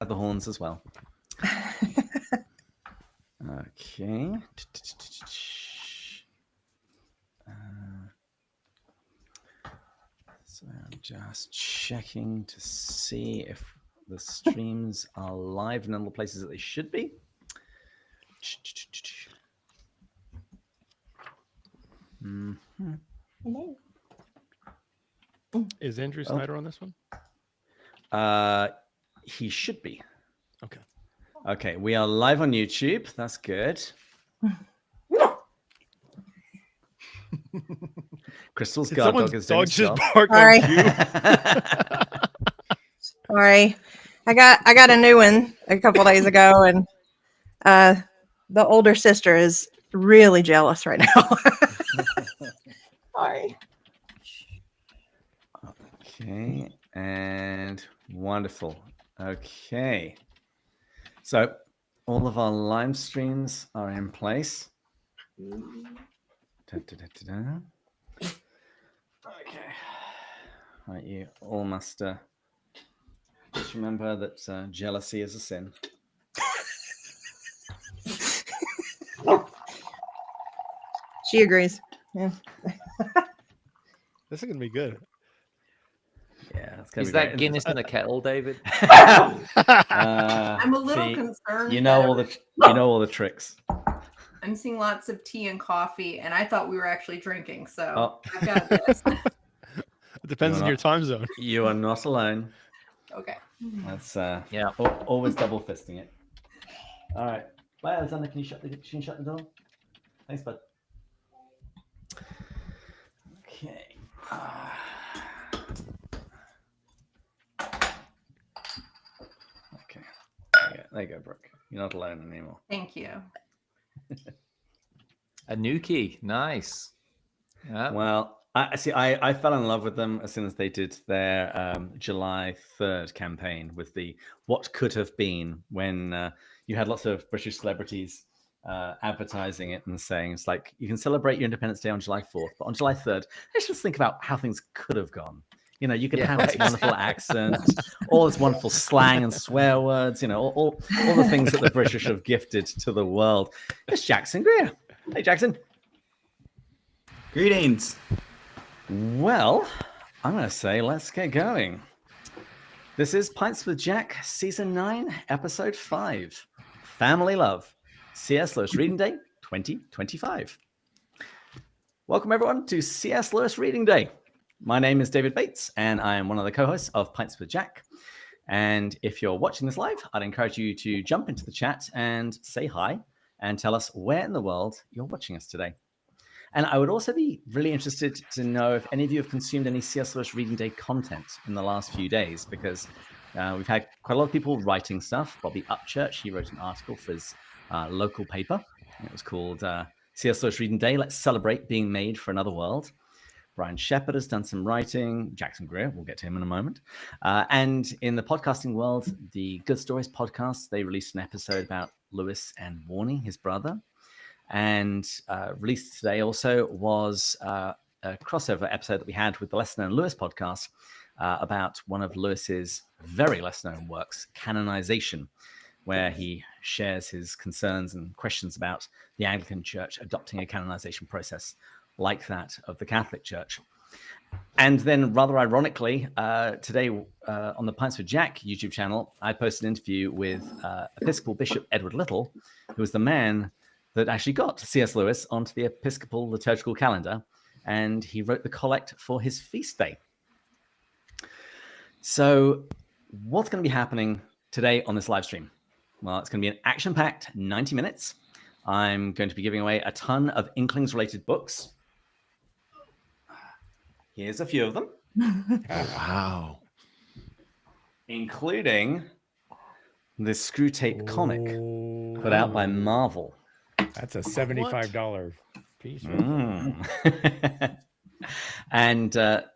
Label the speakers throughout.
Speaker 1: the horns as well. Okay. So I'm just checking to see if the streams are live in all the places that they should be.
Speaker 2: Is Andrew Snyder on this one?
Speaker 1: He should be.
Speaker 2: Okay.
Speaker 1: Okay, we are live on YouTube. That's good. Crystal's guard dog is doing his job.
Speaker 2: Bark
Speaker 3: Sorry.
Speaker 2: on cue.
Speaker 3: Sorry, I got a new one a couple days ago, and the older sister is really jealous right now. Sorry.
Speaker 1: Okay, and wonderful. Okay, so all of our live streams are in place. Da-da-da-da-da. Okay, right, you all must just remember that jealousy is a sin.
Speaker 3: She agrees. Yeah.
Speaker 2: This is gonna be good.
Speaker 1: Yeah, it's gonna
Speaker 4: Is
Speaker 1: be
Speaker 4: that
Speaker 1: great.
Speaker 4: Guinness in a kettle, David?
Speaker 5: I'm a little
Speaker 1: see,
Speaker 5: concerned.
Speaker 1: You know all the tricks.
Speaker 5: I'm seeing lots of tea and coffee, and I thought we were actually drinking. So
Speaker 1: Oh.
Speaker 5: I've got this.
Speaker 2: It depends on your time zone.
Speaker 1: You are not alone.
Speaker 5: Okay.
Speaker 1: That's
Speaker 4: Yeah.
Speaker 1: always double fisting it. All right. Bye, Alexander. Can you shut the door? Thanks, bud. Okay. Okay. There you go, Brooke. You're not alone anymore.
Speaker 5: Thank you.
Speaker 4: A new key. Nice. Yeah.
Speaker 1: Well, I fell in love with them as soon as they did their July 3rd campaign with the what could have been, when you had lots of British celebrities advertising it and saying it's like you can celebrate your Independence Day on July 4th, but on July 3rd, let's just think about how things could have gone. You know, you could have this wonderful accent, all this wonderful slang and swear words, you know, all the things that the British have gifted to the world. It's Jackson Greer. Hey, Jackson.
Speaker 6: Greetings.
Speaker 1: Well, I'm going to say let's get going. This is Pints with Jack, Season 9, Episode 5, Family Love, C.S. Lewis Reading Day 2025. Welcome, everyone, to C.S. Lewis Reading Day. My name is David Bates, and I am one of the co-hosts of Pints with Jack. And if you're watching this live, I'd encourage you to jump into the chat and say hi and tell us where in the world you're watching us today. And I would also be really interested to know if any of you have consumed any C.S. Lewis Reading Day content in the last few days, because we've had quite a lot of people writing stuff. Bobby Upchurch, he wrote an article for his local paper. It was called C.S. Lewis Reading Day, Let's Celebrate Being Made for Another World. Brian Shepherd has done some writing. Jackson Greer, we'll get to him in a moment. And in the podcasting world, the Good Stories podcast, they released an episode about Lewis and Warnie, his brother. And released today also was a crossover episode that we had with the Lesser Known Lewis podcast about one of Lewis's very lesser known works, Canonization, where he shares his concerns and questions about the Anglican Church adopting a canonization process like that of the Catholic Church. And then, rather ironically, today on the Pints with Jack YouTube channel, I posted an interview with Episcopal Bishop Edward Little, who was the man that actually got C.S. Lewis onto the Episcopal liturgical calendar, and he wrote the collect for his feast day. So what's going to be happening today on this live stream? Well, it's going to be an action-packed 90 minutes. I'm going to be giving away a ton of Inklings-related books. Here's a few of them.
Speaker 2: Wow.
Speaker 1: Including the Screw Tape comic put out by Marvel.
Speaker 7: That's a $75 piece.
Speaker 1: And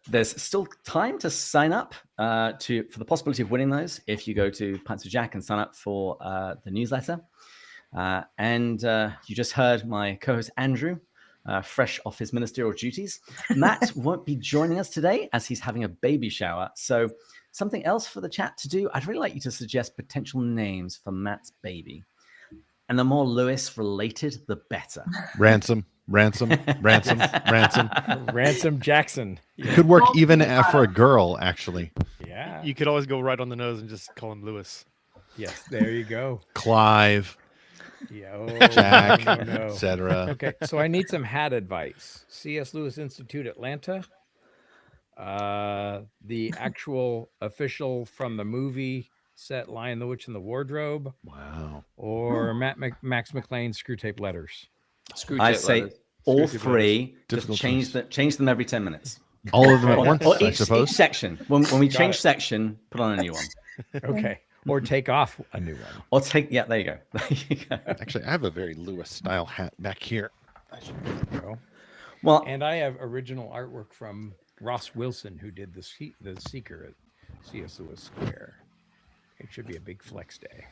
Speaker 1: there's still time to sign up for the possibility of winning those if you go to Pints with Jack and sign up for the newsletter. And you just heard my co-host Andrew, fresh off his ministerial duties. Matt won't be joining us today as he's having a baby shower. So something else for the chat to do, I'd really like you to suggest potential names for Matt's baby. And the more Lewis related, the better.
Speaker 2: Ransom Ransom
Speaker 7: Jackson.
Speaker 2: could work
Speaker 5: Well,
Speaker 2: even
Speaker 5: yeah.
Speaker 2: for a girl, actually.
Speaker 7: Yeah.
Speaker 2: You could always go right on the nose and just call him Lewis.
Speaker 7: Yes. There you go.
Speaker 2: Clive,
Speaker 7: Yeah. Oh,
Speaker 2: Jack,
Speaker 7: no.
Speaker 2: etc.
Speaker 7: Okay. So I need some hat advice. C.S. Lewis Institute, Atlanta. The actual official from the movie set Lion, the Witch, and the Wardrobe,
Speaker 2: Wow.
Speaker 7: or Max McLean's Screw Tape Letters.
Speaker 4: Screw
Speaker 1: I
Speaker 4: tape
Speaker 1: say
Speaker 4: letters.
Speaker 1: all
Speaker 2: Screw tape
Speaker 1: three.
Speaker 2: letters.
Speaker 1: Just
Speaker 2: Difficult
Speaker 1: change them every 10 minutes.
Speaker 2: All of them at
Speaker 1: Or,
Speaker 2: once,
Speaker 1: or
Speaker 2: I
Speaker 1: each
Speaker 2: suppose.
Speaker 1: section. When we
Speaker 7: Got
Speaker 1: change
Speaker 7: it.
Speaker 1: section, put on a new one.
Speaker 7: Okay. Or take off a new one.
Speaker 1: Or take, yeah, there you go. There you go.
Speaker 2: Actually, I have a very Lewis style hat back here.
Speaker 7: Go.
Speaker 1: Well,
Speaker 7: And I have original artwork from Ross Wilson, who did the Seeker at C.S. Lewis Square. It should be a big flex day.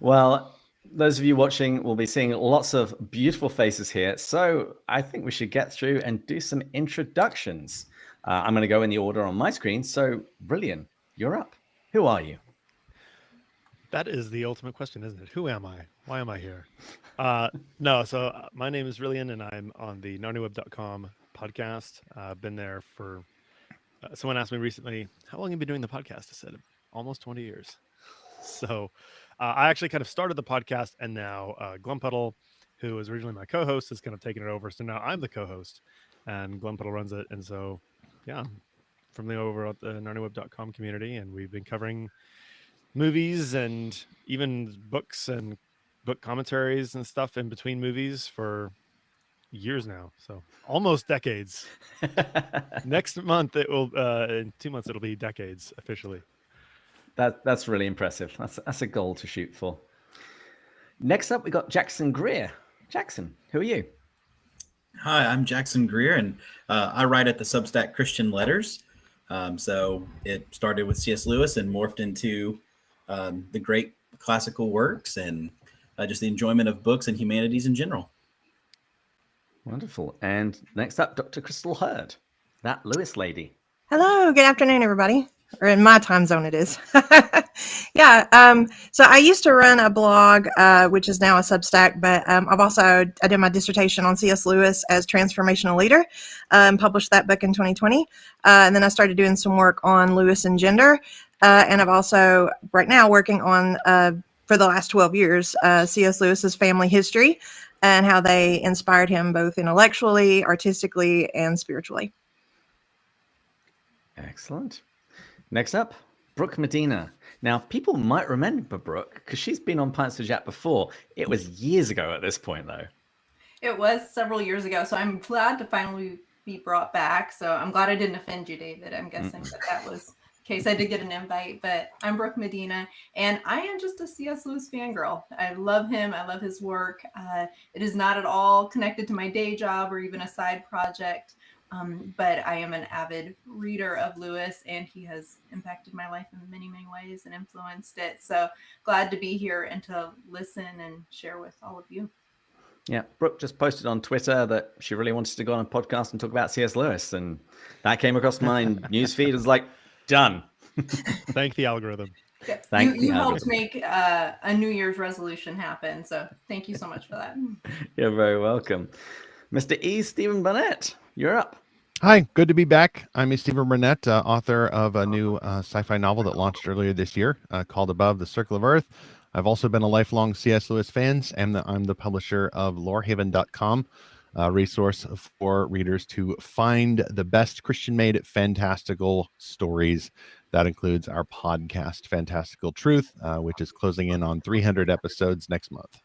Speaker 1: well, those of you watching will be seeing lots of beautiful faces here. So I think we should get through and do some introductions. I'm going to go in the order on my screen. So, Brilliant, you're up. Who are you?
Speaker 2: That is the ultimate question, isn't it? Who am I? Why am I here? So my name is Rillian, and I'm on the narniweb.com podcast. I've been there for, someone asked me recently, how long have you been doing the podcast? I said, almost 20 years. So I actually kind of started the podcast, and now Glumpuddle, who was originally my co-host, has kind of taken it over. So now I'm the co-host, and Glumpuddle runs it. And so, yeah, from the over at the narniweb.com community, and we've been covering movies and even books and book commentaries and stuff in between movies for years now. So almost decades. Next month it will in 2 months it'll be decades officially.
Speaker 1: That's really impressive. That's a goal to shoot for. Next up, we got Jackson Greer. Jackson, who are you?
Speaker 6: Hi, I'm Jackson Greer, and I write at the Substack Christian Letters. So it started with C.S. Lewis and morphed into the great classical works and just the enjoyment of books and humanities in general.
Speaker 1: Wonderful. And next up, Dr. Crystal Hurd, that Lewis lady.
Speaker 3: Hello, good afternoon, everybody. Or in my time zone, it is. Yeah. So I used to run a blog, which is now a Substack, but I did my dissertation on C.S. Lewis as transformational leader, published that book in 2020. And then I started doing some work on Lewis and gender. And I've also right now working on, for the last 12 years, C.S. Lewis's family history and how they inspired him both intellectually, artistically, and spiritually.
Speaker 1: Excellent. Next up, Brooke Medina. Now, people might remember Brooke because she's been on Pints with Jack before. It was years ago at this point, though.
Speaker 5: It was several years ago, so I'm glad to finally be brought back. So I'm glad I didn't offend you, David. I'm guessing that was the case. I did get an invite, but I'm Brooke Medina, and I am just a C.S. Lewis fangirl. I love him. I love his work. It is not at all connected to my day job or even a side project. But I am an avid reader of Lewis, and he has impacted my life in many, many ways and influenced it. So glad to be here and to listen and share with all of you.
Speaker 1: Yeah, Brooke just posted on Twitter that she really wanted to go on a podcast and talk about C.S. Lewis, and that came across my newsfeed. It was like, done.
Speaker 2: Thank the algorithm.
Speaker 5: Yeah, you helped make a New Year's resolution happen. So thank you so much for that.
Speaker 1: You're very welcome. Mr. E. Stephen Burnett, you're up.
Speaker 2: Hi, good to be back. I'm E. Stephen Burnett, author of a new sci-fi novel that launched earlier this year called Above the Circle of Earth. I've also been a lifelong C.S. Lewis fan, and I'm the publisher of lorehaven.com, a resource for readers to find the best Christian-made fantastical stories. That includes our podcast, Fantastical Truth, which is closing in on 300 episodes next month.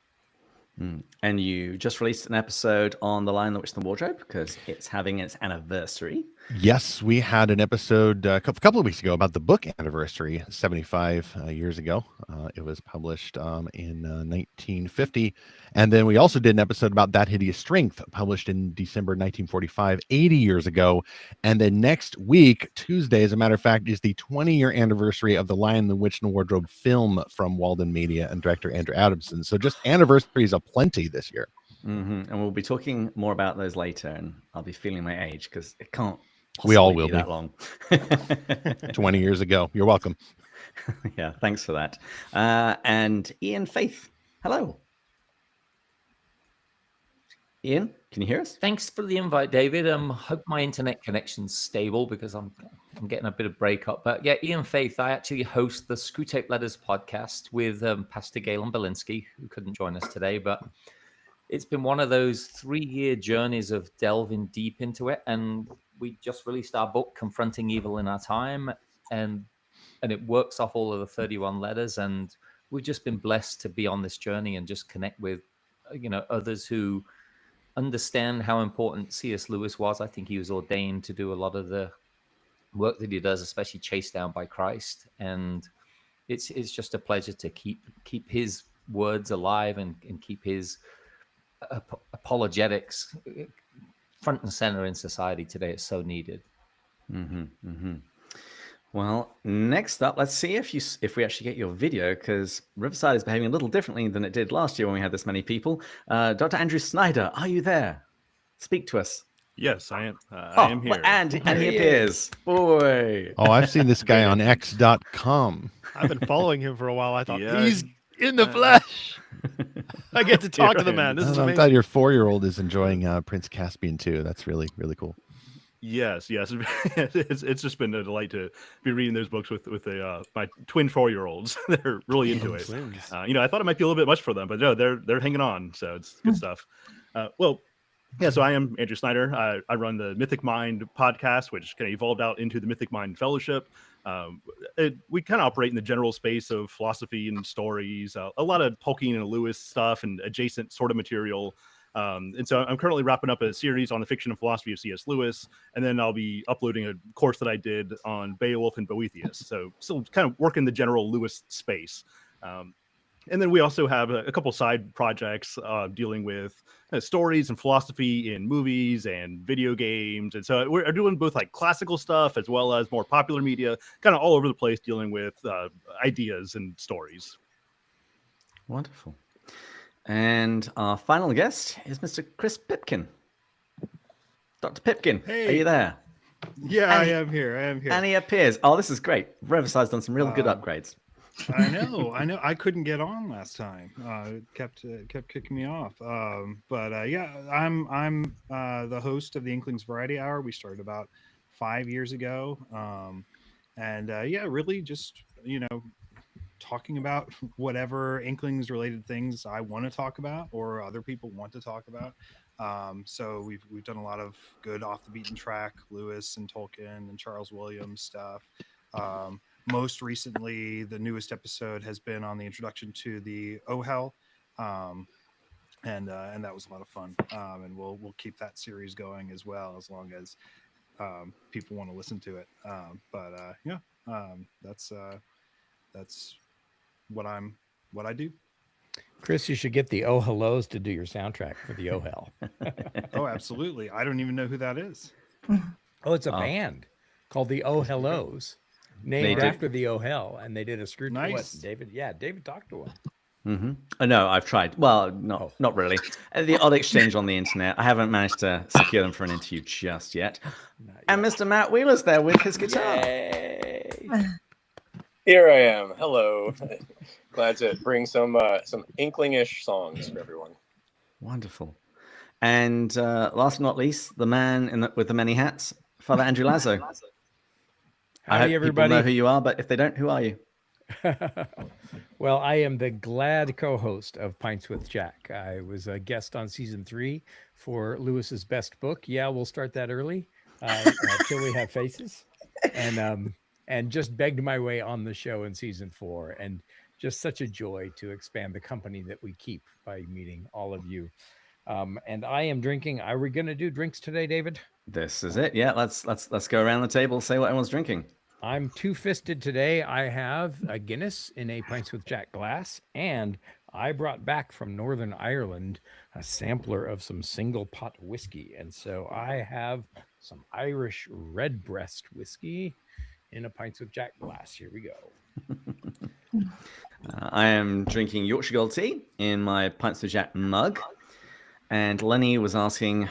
Speaker 1: And you just released an episode on The Lion, the Witch, and the Wardrobe because it's having its anniversary.
Speaker 2: Yes, we had an episode a couple of weeks ago about the book anniversary, 75 years ago. It was published in 1950. And then we also did an episode about That Hideous Strength, published in December 1945, 80 years ago. And then next week, Tuesday, as a matter of fact, is the 20-year anniversary of The Lion, the Witch, and the Wardrobe film from Walden Media and director Andrew Adamson. So just anniversaries aplenty this year.
Speaker 1: And we'll be talking more about those later, and I'll be feeling my age because it can't
Speaker 8: We all
Speaker 1: possibly
Speaker 8: will
Speaker 1: be
Speaker 8: be.
Speaker 1: that long.
Speaker 8: 20 years ago. You're welcome.
Speaker 1: Yeah, thanks for that. And Ian Faith, hello. Ian, can you hear us?
Speaker 4: Thanks for the invite, David. Hope my internet connection's stable because I'm getting a bit of breakup. But yeah, Ian Faith, I actually host the Screwtape Letters podcast with Pastor Galen Belinsky, who couldn't join us today. But it's been one of those 3-year journeys of delving deep into it. And we just released our book, Confronting Evil in Our Time. And it works off all of the 31 letters. And we've just been blessed to be on this journey and just connect with, others who understand how important C.S. Lewis was. I think he was ordained to do a lot of the work that he does, especially Chased Down by Christ. And it's just a pleasure to keep his words alive and keep his apologetics front and center in society today. It's so needed.
Speaker 1: Well, next up, let's see if we actually get your video, because Riverside is behaving a little differently than it did last year when we had this many people. Dr. Andrew Snyder, are you there? Speak to us.
Speaker 2: Yes, I am. I am here.
Speaker 1: And he appears. Boy.
Speaker 8: Oh, I've seen this guy on X.com.
Speaker 2: I've been following him for a while. I thought
Speaker 9: Yeah.
Speaker 2: he's in the flesh. I get to talk to the man. This is
Speaker 8: I'm
Speaker 2: amazing.
Speaker 8: glad your 4-year-old is enjoying Prince Caspian too. That's really, really cool.
Speaker 9: Yes. It's just been a delight to be reading those books with my twin 4-year-olds. They're really into it.
Speaker 2: Twins.
Speaker 9: I thought it might be a little bit much for them, but no, they're hanging on. So it's good stuff. So I am Andrew Snyder. I run the Mythic Mind podcast, which kind of evolved out into the Mythic Mind Fellowship. We kind of operate in the general space of philosophy and stories, a lot of Tolkien and Lewis stuff and adjacent sort of material. And so I'm currently wrapping up a series on the fiction and philosophy of C.S. Lewis, and then I'll be uploading a course that I did on Beowulf and Boethius. So still kind of work in the general Lewis space. And then we also have a couple side projects dealing with stories and philosophy in movies and video games. And so we're doing both like classical stuff as well as more popular media, kind of all over the place, dealing with ideas and stories.
Speaker 1: Wonderful. And our final guest is Mr. Chris Pipkin. Dr. Pipkin, are you there?
Speaker 10: Yeah, I am here.
Speaker 1: And he appears. Oh, this is great. Riverside's done some real good upgrades.
Speaker 10: I know. I couldn't get on last time. It kept kicking me off. Yeah, I'm the host of the Inklings Variety Hour. We started about 5 years ago. Really just talking about whatever Inklings related things I want to talk about or other people want to talk about. So we've done a lot of good off the beaten track Lewis and Tolkien and Charles Williams stuff. Most recently, the newest episode has been on the introduction to the Ohel, and that was a lot of fun. And we'll keep that series going as well, as long as people want to listen to it. That's what I do.
Speaker 7: Chris, you should get the Oh Hellos to do your soundtrack for the Oh Hell.
Speaker 10: Oh, absolutely. I don't even know who that is.
Speaker 7: Oh, it's a band called the Oh Hellos, named after the Oh Hell, and they did a screw.
Speaker 10: Nice.
Speaker 7: David talked to him.
Speaker 1: Mm-hmm. No, I've tried. Well, not really. The odd exchange on the internet. I haven't managed to secure them for an interview just yet. And Mr. Matt Wheeler's there with his guitar.
Speaker 7: Yay.
Speaker 11: Here I am. Hello. Glad to bring some Inkling-ish songs for everyone.
Speaker 1: Wonderful. And last but not least, the man with the many hats, Father Andrew Lazo. I hope
Speaker 7: everybody.
Speaker 1: people know who you are, but if they don't, who are you?
Speaker 7: Well, I am the glad co-host of Pints with Jack. I was a guest on season 3 for Lewis's best book. Yeah, we'll start that early till we have faces, and just begged my way on the show in season 4, and just such a joy to expand the company that we keep by meeting all of you. And I am drinking. Are we going to do drinks today, David?
Speaker 1: This is it. Yeah, let's go around the table, say what everyone's drinking.
Speaker 7: I'm two-fisted today. I have a Guinness in a Pints with Jack glass, and I brought back from Northern Ireland a sampler of some single pot whiskey. And so I have some Irish Redbreast whiskey in a Pints with Jack glass. Here we go.
Speaker 1: I am drinking Yorkshire Gold tea in my Pints with Jack mug. And Lenny was asking,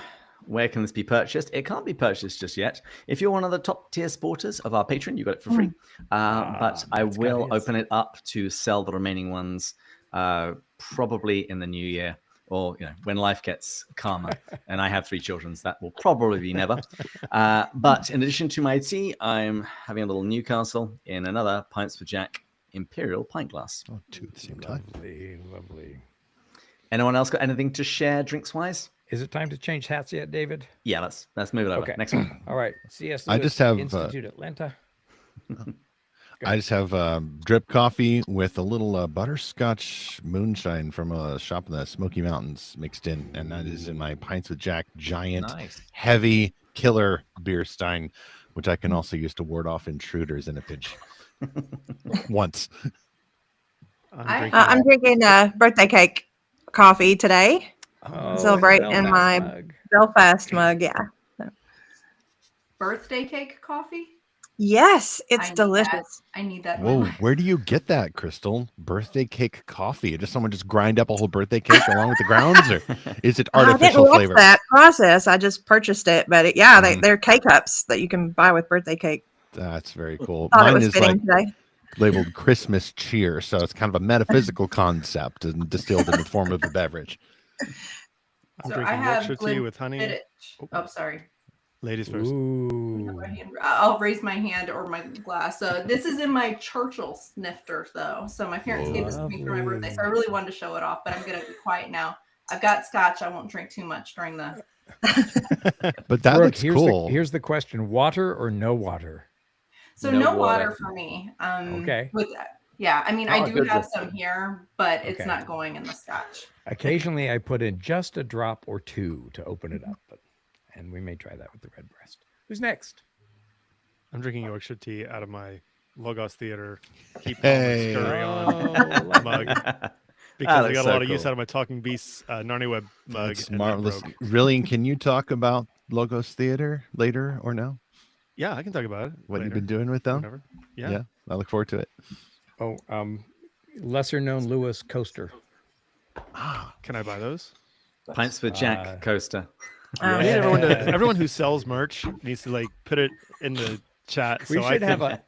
Speaker 1: where can this be purchased? It can't be purchased just yet. If you're one of the top tier supporters of our Patreon, you got it for free. But I will open it up to sell the remaining ones probably in the new year, or when life gets calmer. And I have 3 children, so that will probably be never. But in addition to my tea, I'm having a little Newcastle in another Pints with Jack Imperial pint glass.
Speaker 8: Oh, 2 at the same time.
Speaker 7: Lovely.
Speaker 1: Anyone else got anything to share drinks wise?
Speaker 7: Is it time to change hats yet, David?
Speaker 1: Yeah, let's move it over.
Speaker 7: Okay.
Speaker 1: Next one.
Speaker 7: All right. C.S.
Speaker 8: I
Speaker 7: Lewis
Speaker 8: just have,
Speaker 7: Institute Atlanta.
Speaker 8: I just have drip coffee with a little butterscotch moonshine from a shop in the Smoky Mountains mixed in, and that is in my Pints with Jack giant, heavy killer beer stein, which I can also use to ward off intruders in a pinch. Once.
Speaker 3: I'm drinking birthday cake coffee today. Celebrate in my Belfast mug. Yeah.
Speaker 5: Birthday cake coffee?
Speaker 3: Yes, it's delicious.
Speaker 5: I need that.
Speaker 8: Whoa, where do you get that, Crystal? Birthday cake coffee? Does someone just grind up a whole birthday cake along with the grounds, or is it artificial
Speaker 3: I didn't watch
Speaker 8: flavor?
Speaker 3: that process. I just purchased it, but they're K-cups that you can buy with birthday cake.
Speaker 8: That's very cool.
Speaker 3: Thought it
Speaker 8: Mine
Speaker 3: was
Speaker 8: is
Speaker 3: fitting
Speaker 8: like
Speaker 3: today.
Speaker 8: labeled Christmas cheer, so it's kind of a metaphysical concept and distilled in the form of a beverage.
Speaker 2: I'm
Speaker 5: So
Speaker 2: drinking
Speaker 5: I have
Speaker 2: Yorkshire tea with honey.
Speaker 5: Spinach. Oh, sorry.
Speaker 2: Ladies first.
Speaker 5: I'll raise my hand or my glass. So this is in my Churchill snifter, though. So my parents gave this to me for my birthday, so I really wanted to show it off. But I'm gonna be quiet now. I've got scotch. I won't drink too much during the.
Speaker 8: But that looks cool.
Speaker 7: Here's the question: water or no water?
Speaker 5: So no water for me.
Speaker 7: Okay.
Speaker 5: With that. Yeah, I mean, I do have some here, but it's not going in the scotch.
Speaker 7: Occasionally, I put in just a drop or 2 to open it up, and we may try that with the Redbreast. Who's next?
Speaker 2: I'm drinking Yorkshire tea out of my Logos Theater Keep
Speaker 8: Hey.
Speaker 2: Scurry on mug, because I got a lot of use out of my Talking Beasts Narnia Web mug.
Speaker 8: That's marvelous. Really, can you talk about Logos Theater later or no?
Speaker 2: Yeah, I can talk about it.
Speaker 8: What
Speaker 2: later.
Speaker 8: you've been doing with them?
Speaker 2: Whatever. Yeah.
Speaker 8: I look forward to it.
Speaker 7: Oh, lesser known Lewis coaster.
Speaker 2: Can I buy those?
Speaker 1: Pints with Jack coaster.
Speaker 2: I need everyone who sells merch needs to put it in the chat.
Speaker 7: We should have a.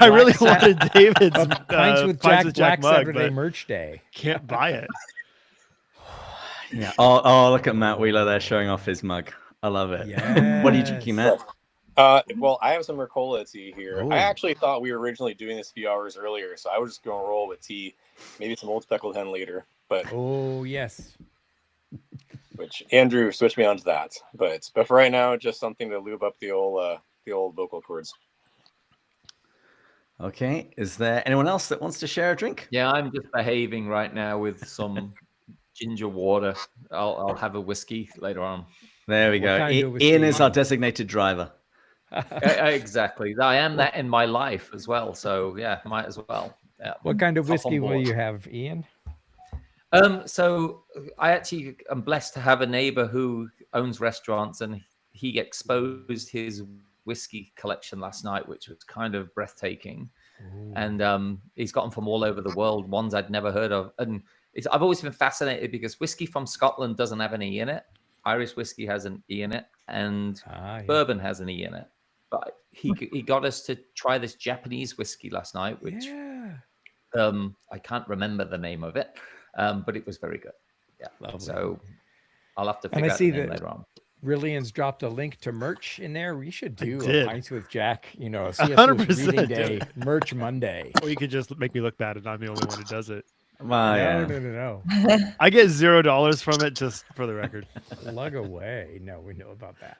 Speaker 2: I really wanted David's
Speaker 7: Pints with Jack Black
Speaker 2: mug,
Speaker 7: Saturday
Speaker 2: but
Speaker 7: merch day.
Speaker 2: Can't buy it.
Speaker 1: Yeah. Oh, look at Matt Wheeler there showing off his mug. I love it.
Speaker 7: Yes.
Speaker 1: What are you drinking, Matt?
Speaker 11: Well, I have some Ricola tea here.
Speaker 8: Ooh.
Speaker 11: I actually thought we were originally doing this a few hours earlier, so I was just going to roll with tea, maybe some Old Speckled Hen later. But
Speaker 7: Oh yes.
Speaker 11: which Andrew switched me onto that. But for right now, just something to lube up the old vocal cords.
Speaker 1: Okay. Is there anyone else that wants to share a drink?
Speaker 4: Yeah, I'm just behaving right now with some ginger water. I'll have a whiskey later on.
Speaker 1: There we
Speaker 7: What
Speaker 1: go.
Speaker 7: kind of whiskey?
Speaker 1: Ian is our designated driver.
Speaker 4: Exactly. I am that in my life as well. So yeah, might as well. Yeah.
Speaker 7: What kind of
Speaker 4: Hop on
Speaker 7: whiskey will
Speaker 4: board.
Speaker 7: you have, Ian?
Speaker 4: So I actually am blessed to have a neighbor who owns restaurants, and he exposed his whiskey collection last night, which was kind of breathtaking.
Speaker 7: Ooh.
Speaker 4: And he's got them from all over the world, ones I'd never heard of. And I've always been fascinated because whiskey from Scotland doesn't have an E in it. Irish whiskey has an E in it, and bourbon has an E in it. But he got us to try this Japanese whiskey last night, which I can't remember the name of it, but it was very good. Yeah,
Speaker 7: Lovely.
Speaker 4: So I'll have to
Speaker 7: And
Speaker 4: figure
Speaker 7: I
Speaker 4: out
Speaker 7: see
Speaker 4: the name
Speaker 7: that
Speaker 4: later on.
Speaker 7: Brillian's dropped a link to merch in there. We should do a
Speaker 2: did.
Speaker 7: Pints with Jack, a C.S. Lewis
Speaker 2: 100%
Speaker 7: reading
Speaker 2: do
Speaker 7: day,
Speaker 2: it.
Speaker 7: merch Monday.
Speaker 2: Or you could just make me look bad, and I'm the only one who does it.
Speaker 7: No.
Speaker 2: I get $0 from it, just for the record.
Speaker 7: Lug away. No, we know about that.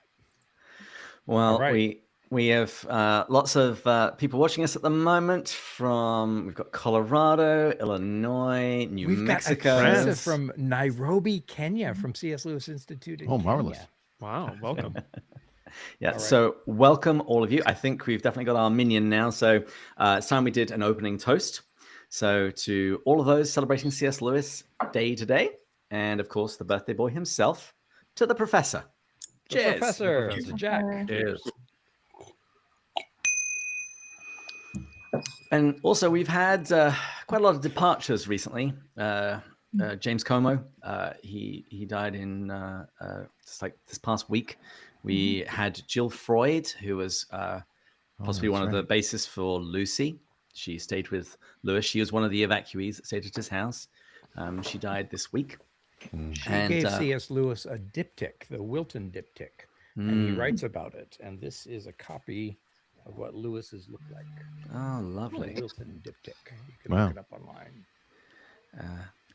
Speaker 1: Well,
Speaker 7: All right.
Speaker 1: we have lots of people watching us at the moment we've got Colorado, Illinois, New
Speaker 7: We've
Speaker 1: Mexico.
Speaker 7: got a friend from Nairobi, Kenya, from C.S. Lewis Institute in Kenya.
Speaker 8: Marvelous.
Speaker 2: Wow, welcome.
Speaker 1: Yeah,
Speaker 7: All right.
Speaker 1: so welcome all of you. I think we've definitely got our minion now. So it's time we did an opening toast. So to all of those celebrating C.S. Lewis Day today, and of course the birthday boy himself, to the professor.
Speaker 7: The
Speaker 1: Cheers.
Speaker 7: Professor, to Jack.
Speaker 4: Cheers.
Speaker 1: And also we've had quite a lot of departures recently. James Como. He died in just like this past week. We had Jill Freud, who was possibly one of the bassists for Lucy. She stayed with Lewis. She was one of the evacuees that stayed at his house. She died this week.
Speaker 7: She
Speaker 1: And,
Speaker 7: gave C.S. Lewis a diptych, the Wilton diptych, and he writes about it. And this is a copy of what Lewis's look like.
Speaker 1: Oh, lovely.
Speaker 7: The Wilton diptych. You can look it up online.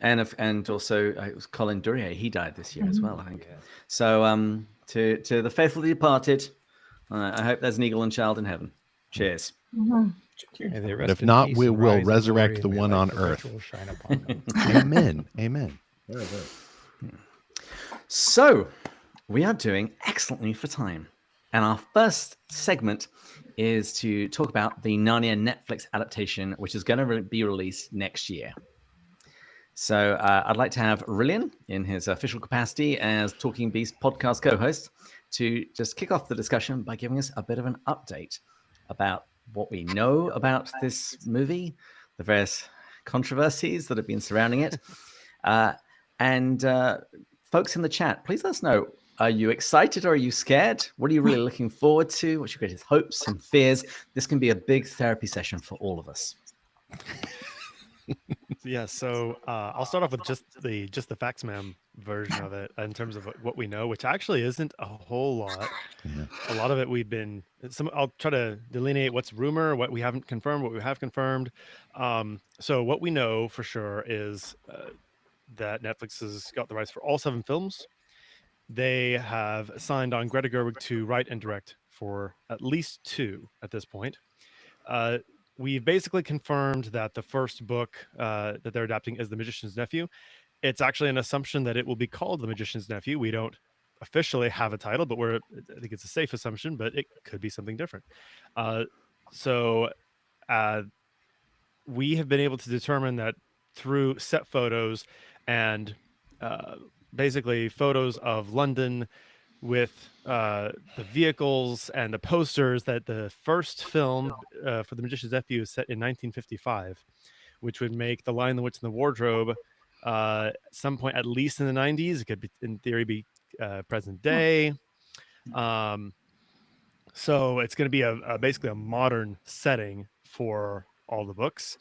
Speaker 1: And also it was Colin Duryea. He died this year as well, I think. Yeah. So to the faithfully departed, I hope there's an eagle and child in heaven. Cheers.
Speaker 8: But if not, we will resurrect the one on earth.
Speaker 7: Shine upon them.
Speaker 8: Amen. Amen. Very good.
Speaker 1: So we are doing excellently for time. And our first segment is to talk about the Narnia Netflix adaptation, which is going to be released next year. So I'd like to have Rillian in his official capacity as Talking Beast podcast co-host to just kick off the discussion by giving us a bit of an update about what we know about this movie, the various controversies that have been surrounding it. And folks in the chat, please let us know, are you excited or are you scared? What are you really looking forward to? What's your greatest hopes and fears? This can be a big therapy session for all of us.
Speaker 2: Yeah, so I'll start off with just the Faxmam version of it in terms of what we know, which actually isn't a whole lot. Yeah. A lot of it I'll try to delineate what's rumor, what we haven't confirmed, what we have confirmed. So what we know for sure is that Netflix has got the rights for all 7 films. They have signed on Greta Gerwig to write and direct for at least 2 at this point. We've basically confirmed that the first book that they're adapting is The Magician's Nephew. It's actually an assumption that it will be called The Magician's Nephew. We don't officially have a title, but I think it's a safe assumption, but it could be something different. So we have been able to determine that through set photos and basically photos of London with the vehicles and the posters, that the first film for The Magician's Nephew is set in 1955, which would make The Lion, the Witch, and the Wardrobe some point at least in the 90s. It could be, in theory, be present day. So it's going to be basically a modern setting for all the books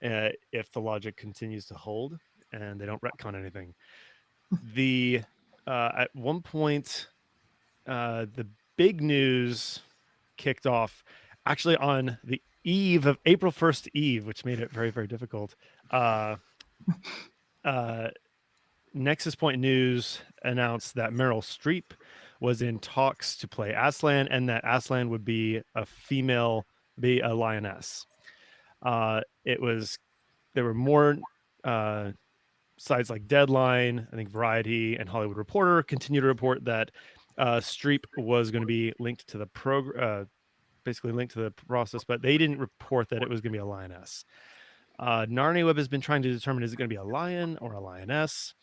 Speaker 2: if the logic continues to hold and they don't retcon anything. At one point, the big news kicked off actually on the eve of April 1st Eve, which made it very, very difficult. Nexus Point News announced that Meryl Streep was in talks to play Aslan, and that Aslan would be a lioness. There were more sites like Deadline, I think Variety, and Hollywood Reporter continue to report that Streep was going to be linked to the basically linked to the process, but they didn't report that it was going to be a lioness. Narnia Web has been trying to determine, is it going to be a lion or a lioness?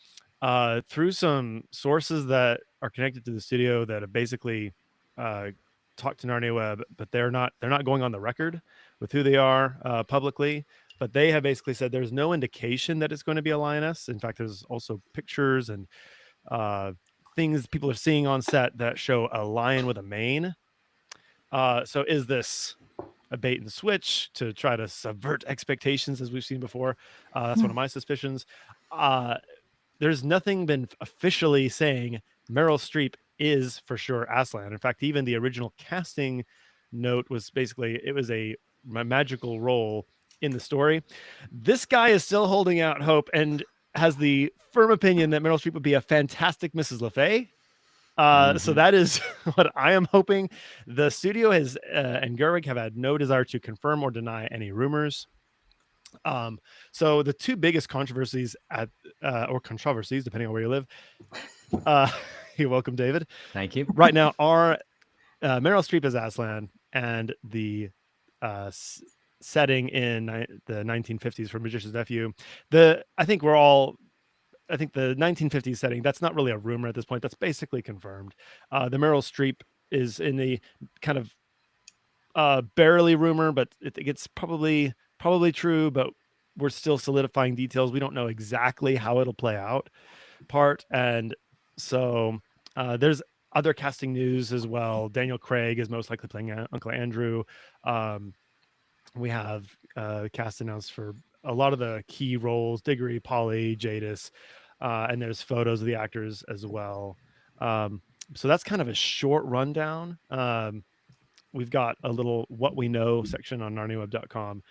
Speaker 2: Through some sources that are connected to the studio that have basically talked to Narnia Web, but they're not going on the record with who they are publicly. But they have basically said there's no indication that it's going to be a lioness. In fact, there's also pictures and things people are seeing on set that show a lion with a mane. So is this a bait and switch to try to subvert expectations, as we've seen before? That's one of my suspicions. There's nothing been officially saying Meryl Streep is for sure Aslan. In fact, even the original casting note was basically, it was a magical role in the story. This guy is still holding out hope and has the firm opinion that Meryl Streep would be a fantastic Mrs. LeFay. So that is what I am hoping. The studio has and Gerwig have had no desire to confirm or deny any rumors. So the 2 biggest controversies or controversies, depending on where you live. You're welcome, David.
Speaker 1: Thank you.
Speaker 2: Right now are Meryl Streep as Aslan and the setting in the 1950s for Magician's Nephew. I think the 1950s setting, that's not really a rumor at this point. That's basically confirmed. The Meryl Streep is in the kind of barely rumor, but it's probably true, but we're still solidifying details. We don't know exactly how it'll play out part. And so there's other casting news as well. Daniel Craig is most likely playing Uncle Andrew. We have cast announced for a lot of the key roles: Diggory, Polly, Jadis, and there's photos of the actors as well. So that's kind of a short rundown. We've got a little what we know section on narniaweb.com,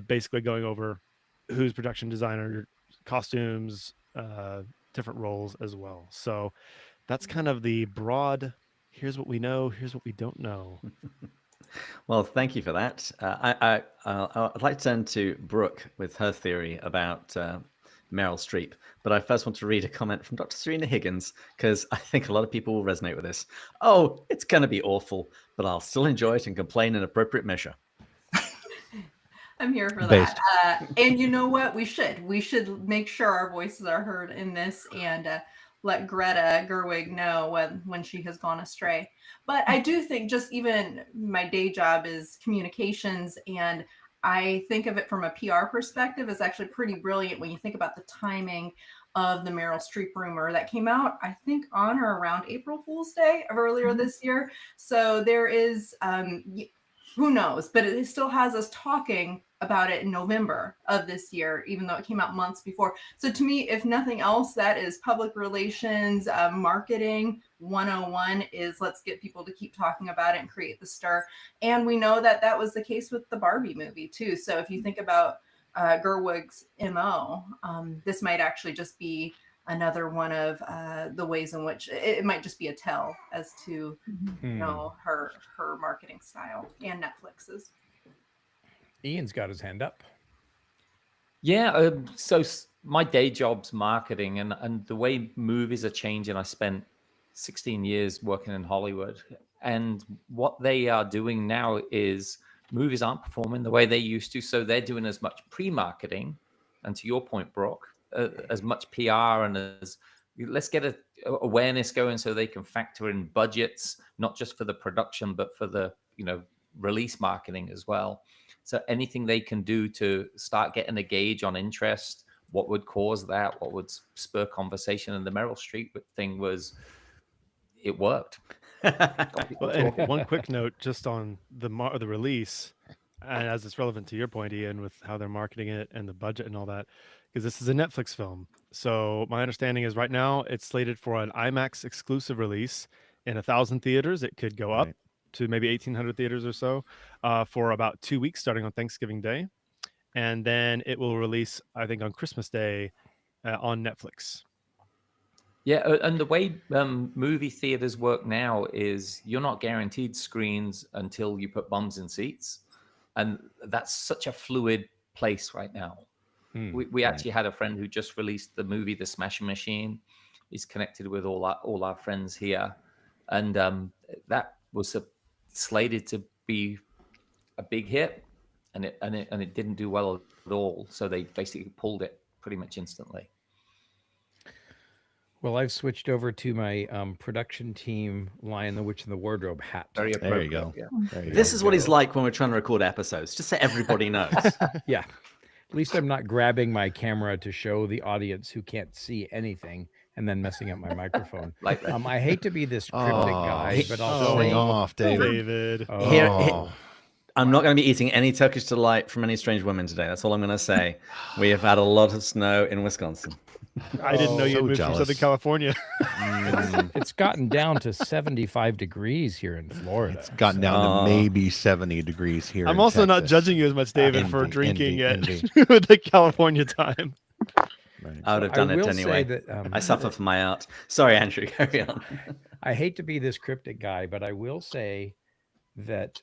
Speaker 2: basically going over who's production designer, costumes, different roles as well. So that's kind of the broad, here's what we know, here's what we don't know.
Speaker 1: Well, thank you for that. I'd like to turn to Brooke with her theory about Meryl Streep, but I first want to read a comment from Dr. Serena Higgins, because I think a lot of people will resonate with this. Oh, it's going to be awful, but I'll still enjoy it and complain in appropriate measure.
Speaker 5: I'm here for that. And you know what? We should make sure our voices are heard in this, and let Greta Gerwig know when she has gone astray. But I do think, just even my day job is communications, and I think of it from a PR perspective as actually pretty brilliant when you think about the timing of the Meryl Streep rumor that came out, I think, on or around April Fool's Day of earlier this year. So there is, who knows, but it still has us talking about it in November of this year, even though it came out months before. So to me, if nothing else, that is public relations, marketing 101, is let's get people to keep talking about it and create the stir. And we know that that was the case with the Barbie movie too. So if you think about Gerwig's MO, this might actually just be another one of the ways in which it might just be a tell as to you know, her marketing style, and Netflix's.
Speaker 7: Ian's got his hand up.
Speaker 4: Yeah, so my day job's marketing, and the way movies are changing. I spent 16 years working in Hollywood, and what they are doing now is movies aren't performing the way they used to, so they're doing as much pre-marketing, and to your point, Brooke, as much PR, and as let's get a awareness going so they can factor in budgets, not just for the production, but for the release marketing as well. So anything they can do to start getting a gauge on interest, what would cause that, what would spur conversation. And the Meryl Streep thing it worked.
Speaker 2: Well, and one quick note just on the release, and as it's relevant to your point, Ian, with how they're marketing it and the budget and all that, because this is a Netflix film. So my understanding is right now it's slated for an IMAX exclusive release in 1,000 theaters. It could go up to maybe 1,800 theaters or so for about 2 weeks, starting on Thanksgiving Day. And then it will release, I think, on Christmas Day on Netflix.
Speaker 4: Yeah, and the way movie theaters work now is you're not guaranteed screens until you put bums in seats. And that's such a fluid place right now. We actually had a friend who just released the movie The Smashing Machine. He's connected with all our friends here. And that was slated to be a big hit, and it didn't do well at all. So they basically pulled it pretty much instantly.
Speaker 7: Well, I've switched over to my production team Lion, the Witch, and the Wardrobe hat.
Speaker 4: Very
Speaker 8: There you go.
Speaker 4: Yeah.
Speaker 8: There you
Speaker 1: This
Speaker 8: go.
Speaker 1: is what he's like when we're trying to record episodes, just so everybody knows.
Speaker 7: Yeah. At least I'm not grabbing my camera to show the audience who can't see anything and then messing up my microphone.
Speaker 4: Like that.
Speaker 7: I hate to be this cryptic guy, but I'll
Speaker 8: showing
Speaker 7: say,
Speaker 8: off, David.
Speaker 2: David.
Speaker 1: Here, I'm not going to be eating any Turkish delight from any strange women today. That's all I'm going to say. We have had a lot of snow in Wisconsin.
Speaker 2: I didn't know you
Speaker 8: so
Speaker 2: moved
Speaker 8: jealous.
Speaker 2: from Southern California.
Speaker 7: it's gotten down to 75 degrees here in Florida.
Speaker 8: It's gotten down to maybe 70 degrees here.
Speaker 2: I'm
Speaker 8: in
Speaker 2: also not
Speaker 8: Texas.
Speaker 2: judging you as much, David, for
Speaker 8: Envy,
Speaker 2: drinking
Speaker 8: envy,
Speaker 2: it with the California time.
Speaker 8: Right.
Speaker 1: I would have done
Speaker 7: I
Speaker 1: it
Speaker 7: will
Speaker 1: anyway.
Speaker 7: say that,
Speaker 1: I suffer for my art. Sorry, Andrew, carry on.
Speaker 7: I hate to be this cryptic guy, but I will say that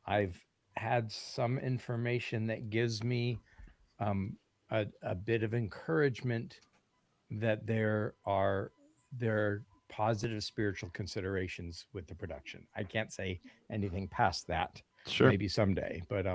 Speaker 7: I've had some information that gives me a bit of encouragement that there are positive spiritual considerations with the production. I can't say anything past that.
Speaker 8: Sure.
Speaker 7: Maybe someday, but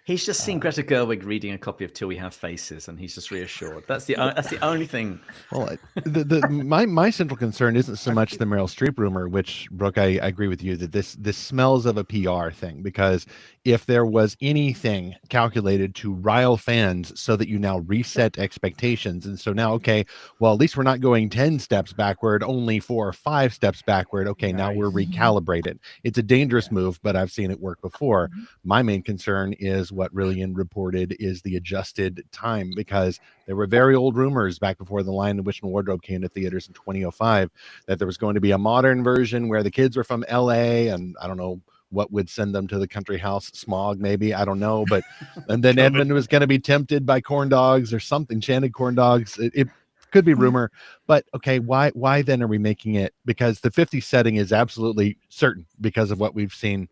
Speaker 1: He's just seen Greta Gerwig reading a copy of Till We Have Faces, and he's just reassured. That's the only thing.
Speaker 8: Well, my central concern isn't so much the Meryl Streep rumor, which, Brooke, I agree with you that this smells of a PR thing, because if there was anything calculated to rile fans so that you now reset expectations. And so now, okay, well, at least we're not going 10 steps backward, only 4 or 5 steps backward. Okay, now we're recalibrated. It's a dangerous move, but I've seen it work before. My main concern is what Rillian reported is the adjusted time, because there were very old rumors back before The Lion, the Witch, and the Wardrobe came to theaters in 2005 that there was going to be a modern version where the kids were from LA, and I don't know what would send them to the country house, smog maybe, I don't know, but and then Edmund was going to be tempted by corn dogs or something, enchanted corn dogs. It could be rumor, but okay, why then are we making it? Because the 50s setting is absolutely certain because of what we've seen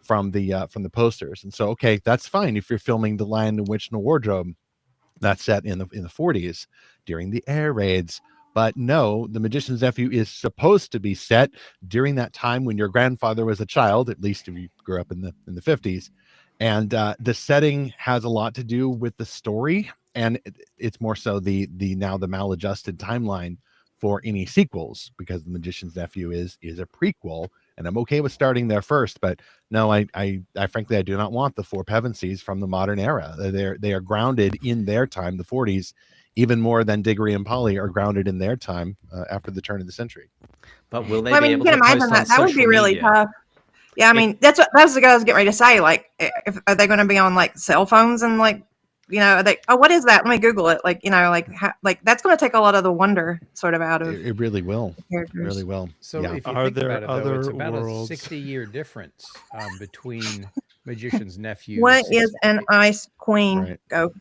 Speaker 8: from the posters. And so okay, that's fine if you're filming The Lion, the Witch, and the Wardrobe. That's set in the 40s during the air raids. But no, The Magician's Nephew is supposed to be set during that time when your grandfather was a child, at least if you grew up in the 50s. And the setting has a lot to do with the story, and it's more so the now the maladjusted timeline for any sequels, because The Magician's Nephew is a prequel, and I'm okay with starting there first. But no, I frankly I do not want the four Pevensies from the modern era. They are grounded in their time, the 40s, even more than Diggory and Polly are grounded in their time after the turn of the century.
Speaker 1: But will they
Speaker 3: Well, I
Speaker 1: be
Speaker 3: mean,
Speaker 1: able
Speaker 3: you
Speaker 1: to
Speaker 3: can
Speaker 1: post
Speaker 3: imagine
Speaker 1: on
Speaker 3: that. That would be
Speaker 1: social
Speaker 3: really
Speaker 1: media?
Speaker 3: tough. Yeah, I mean, that's what I was getting ready to say. Like, if are they going to be on like cell phones and like, you know, are they? Oh, what is that? Let me Google it. Like, you know, like that's going to take a lot of the wonder sort of out of
Speaker 8: It really will.
Speaker 3: characters.
Speaker 8: Really will.
Speaker 7: So
Speaker 8: yeah.
Speaker 7: if you
Speaker 2: Are
Speaker 7: think
Speaker 2: there
Speaker 7: about it, though, it's
Speaker 2: other
Speaker 7: about
Speaker 2: worlds?
Speaker 7: a 60-year difference between Magician's Nephew.
Speaker 3: What is an ice queen?
Speaker 8: Right.
Speaker 3: Go.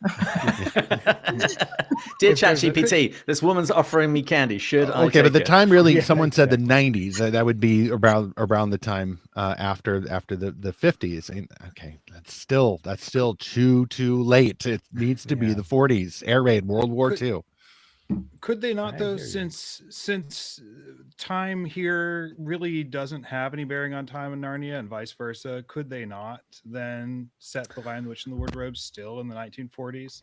Speaker 1: Dear
Speaker 7: If there's a
Speaker 1: ChatGPT, this woman's offering me candy. Should I
Speaker 8: Okay, but the
Speaker 1: take it?
Speaker 8: time really,
Speaker 7: Yeah,
Speaker 8: someone said the 90s. That would be around the time after the 50s. And okay, that's still too late. It needs to be
Speaker 7: Yeah.
Speaker 8: the 40s, air raid, World War
Speaker 10: Could-
Speaker 8: II.
Speaker 10: Could they not
Speaker 7: I
Speaker 10: though,
Speaker 7: hear you.
Speaker 10: since time here really doesn't have any bearing on time in Narnia and vice versa? Could they not then set The Lion, the Witch, and the Wardrobe still in the 1940s?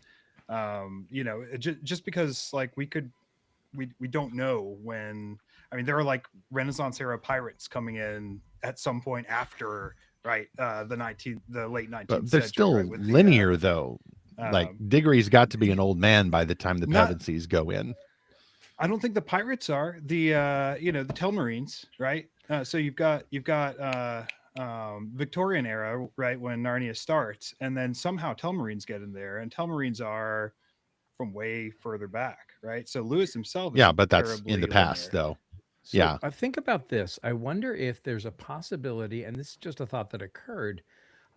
Speaker 10: You know, just because like we don't know when. I mean, there are like Renaissance era pirates coming in at some point after, right? The late 19th
Speaker 8: But they're
Speaker 10: century,
Speaker 8: still
Speaker 10: right, with
Speaker 8: linear though. Like Diggory's got to be an old man by the time the
Speaker 10: not-
Speaker 8: Pevensies go in.
Speaker 10: I don't think the pirates are the you know, the Telmarines, right? So you've got Victorian era, right, when Narnia starts, and then somehow Telmarines get in there, and Telmarines are from way further back, right? So Lewis himself,
Speaker 8: Yeah,
Speaker 10: isn't
Speaker 8: but that's
Speaker 10: terribly
Speaker 8: in the past
Speaker 10: linear.
Speaker 8: though.
Speaker 7: So
Speaker 8: Yeah.
Speaker 7: I think about this. I wonder if there's a possibility, and this is just a thought that occurred.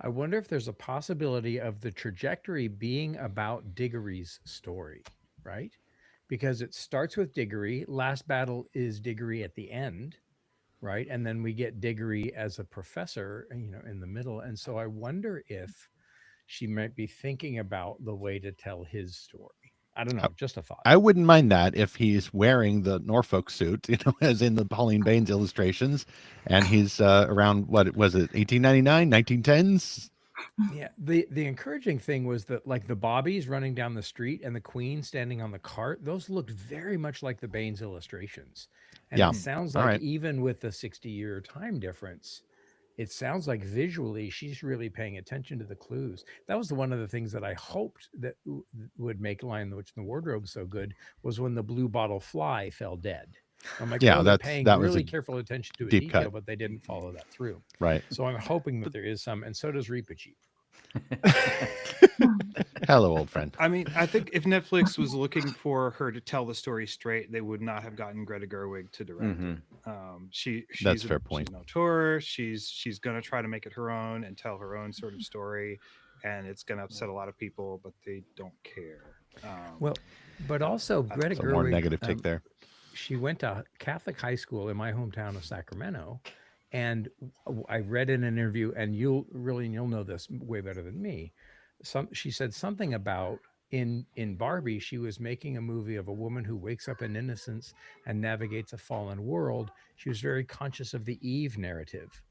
Speaker 7: I wonder if there's a possibility of the trajectory being about Diggory's story, right? Because it starts with Diggory. Last battle is Diggory at the end, right? And then we get Diggory as a professor, you know, in the middle. And so I wonder if she might be thinking about the way to tell his story. I don't know, just a thought.
Speaker 8: I wouldn't mind that if he's wearing the Norfolk suit, you know, as in the Pauline Baines illustrations, and he's around, what was it, 1899, 1910s?
Speaker 7: Yeah, the encouraging thing was that like the bobbies running down the street and the queen standing on the cart, those looked very much like the Baines illustrations. And
Speaker 8: Yeah.
Speaker 7: it sounds
Speaker 8: All
Speaker 7: like
Speaker 8: right.
Speaker 7: even with the 60-year time difference, it sounds like visually she's really paying attention to the clues. That was one of the things that I hoped that would make Lion, the Witch, and the Wardrobe so good, was when the blue bottle fly fell dead. I'm like,
Speaker 8: Yeah,
Speaker 7: oh, they're
Speaker 8: that
Speaker 7: paying
Speaker 8: was
Speaker 7: really
Speaker 8: a
Speaker 7: careful attention to a
Speaker 8: deep
Speaker 7: detail,
Speaker 8: cut.
Speaker 7: but they didn't follow that through.
Speaker 8: Right.
Speaker 7: So I'm hoping that there is some, and so does Reepicheep.
Speaker 8: Hello, old friend.
Speaker 10: I mean, I think if Netflix was looking for her to tell the story straight, they would not have gotten Greta Gerwig to direct it. She's
Speaker 8: That's a fair point.
Speaker 10: She's an auteur. She's going to try to make it her own and tell her own sort of story, and it's going to upset a lot of people, but they don't care.
Speaker 7: Well, but also Greta
Speaker 8: Some more
Speaker 7: Gerwig,
Speaker 8: negative take there.
Speaker 7: she went to Catholic high school in my hometown of Sacramento, and I read in an interview, and you'll know this way better than me. She said something about in Barbie, she was making a movie of a woman who wakes up in innocence and navigates a fallen world. She was very conscious of the Eve narrative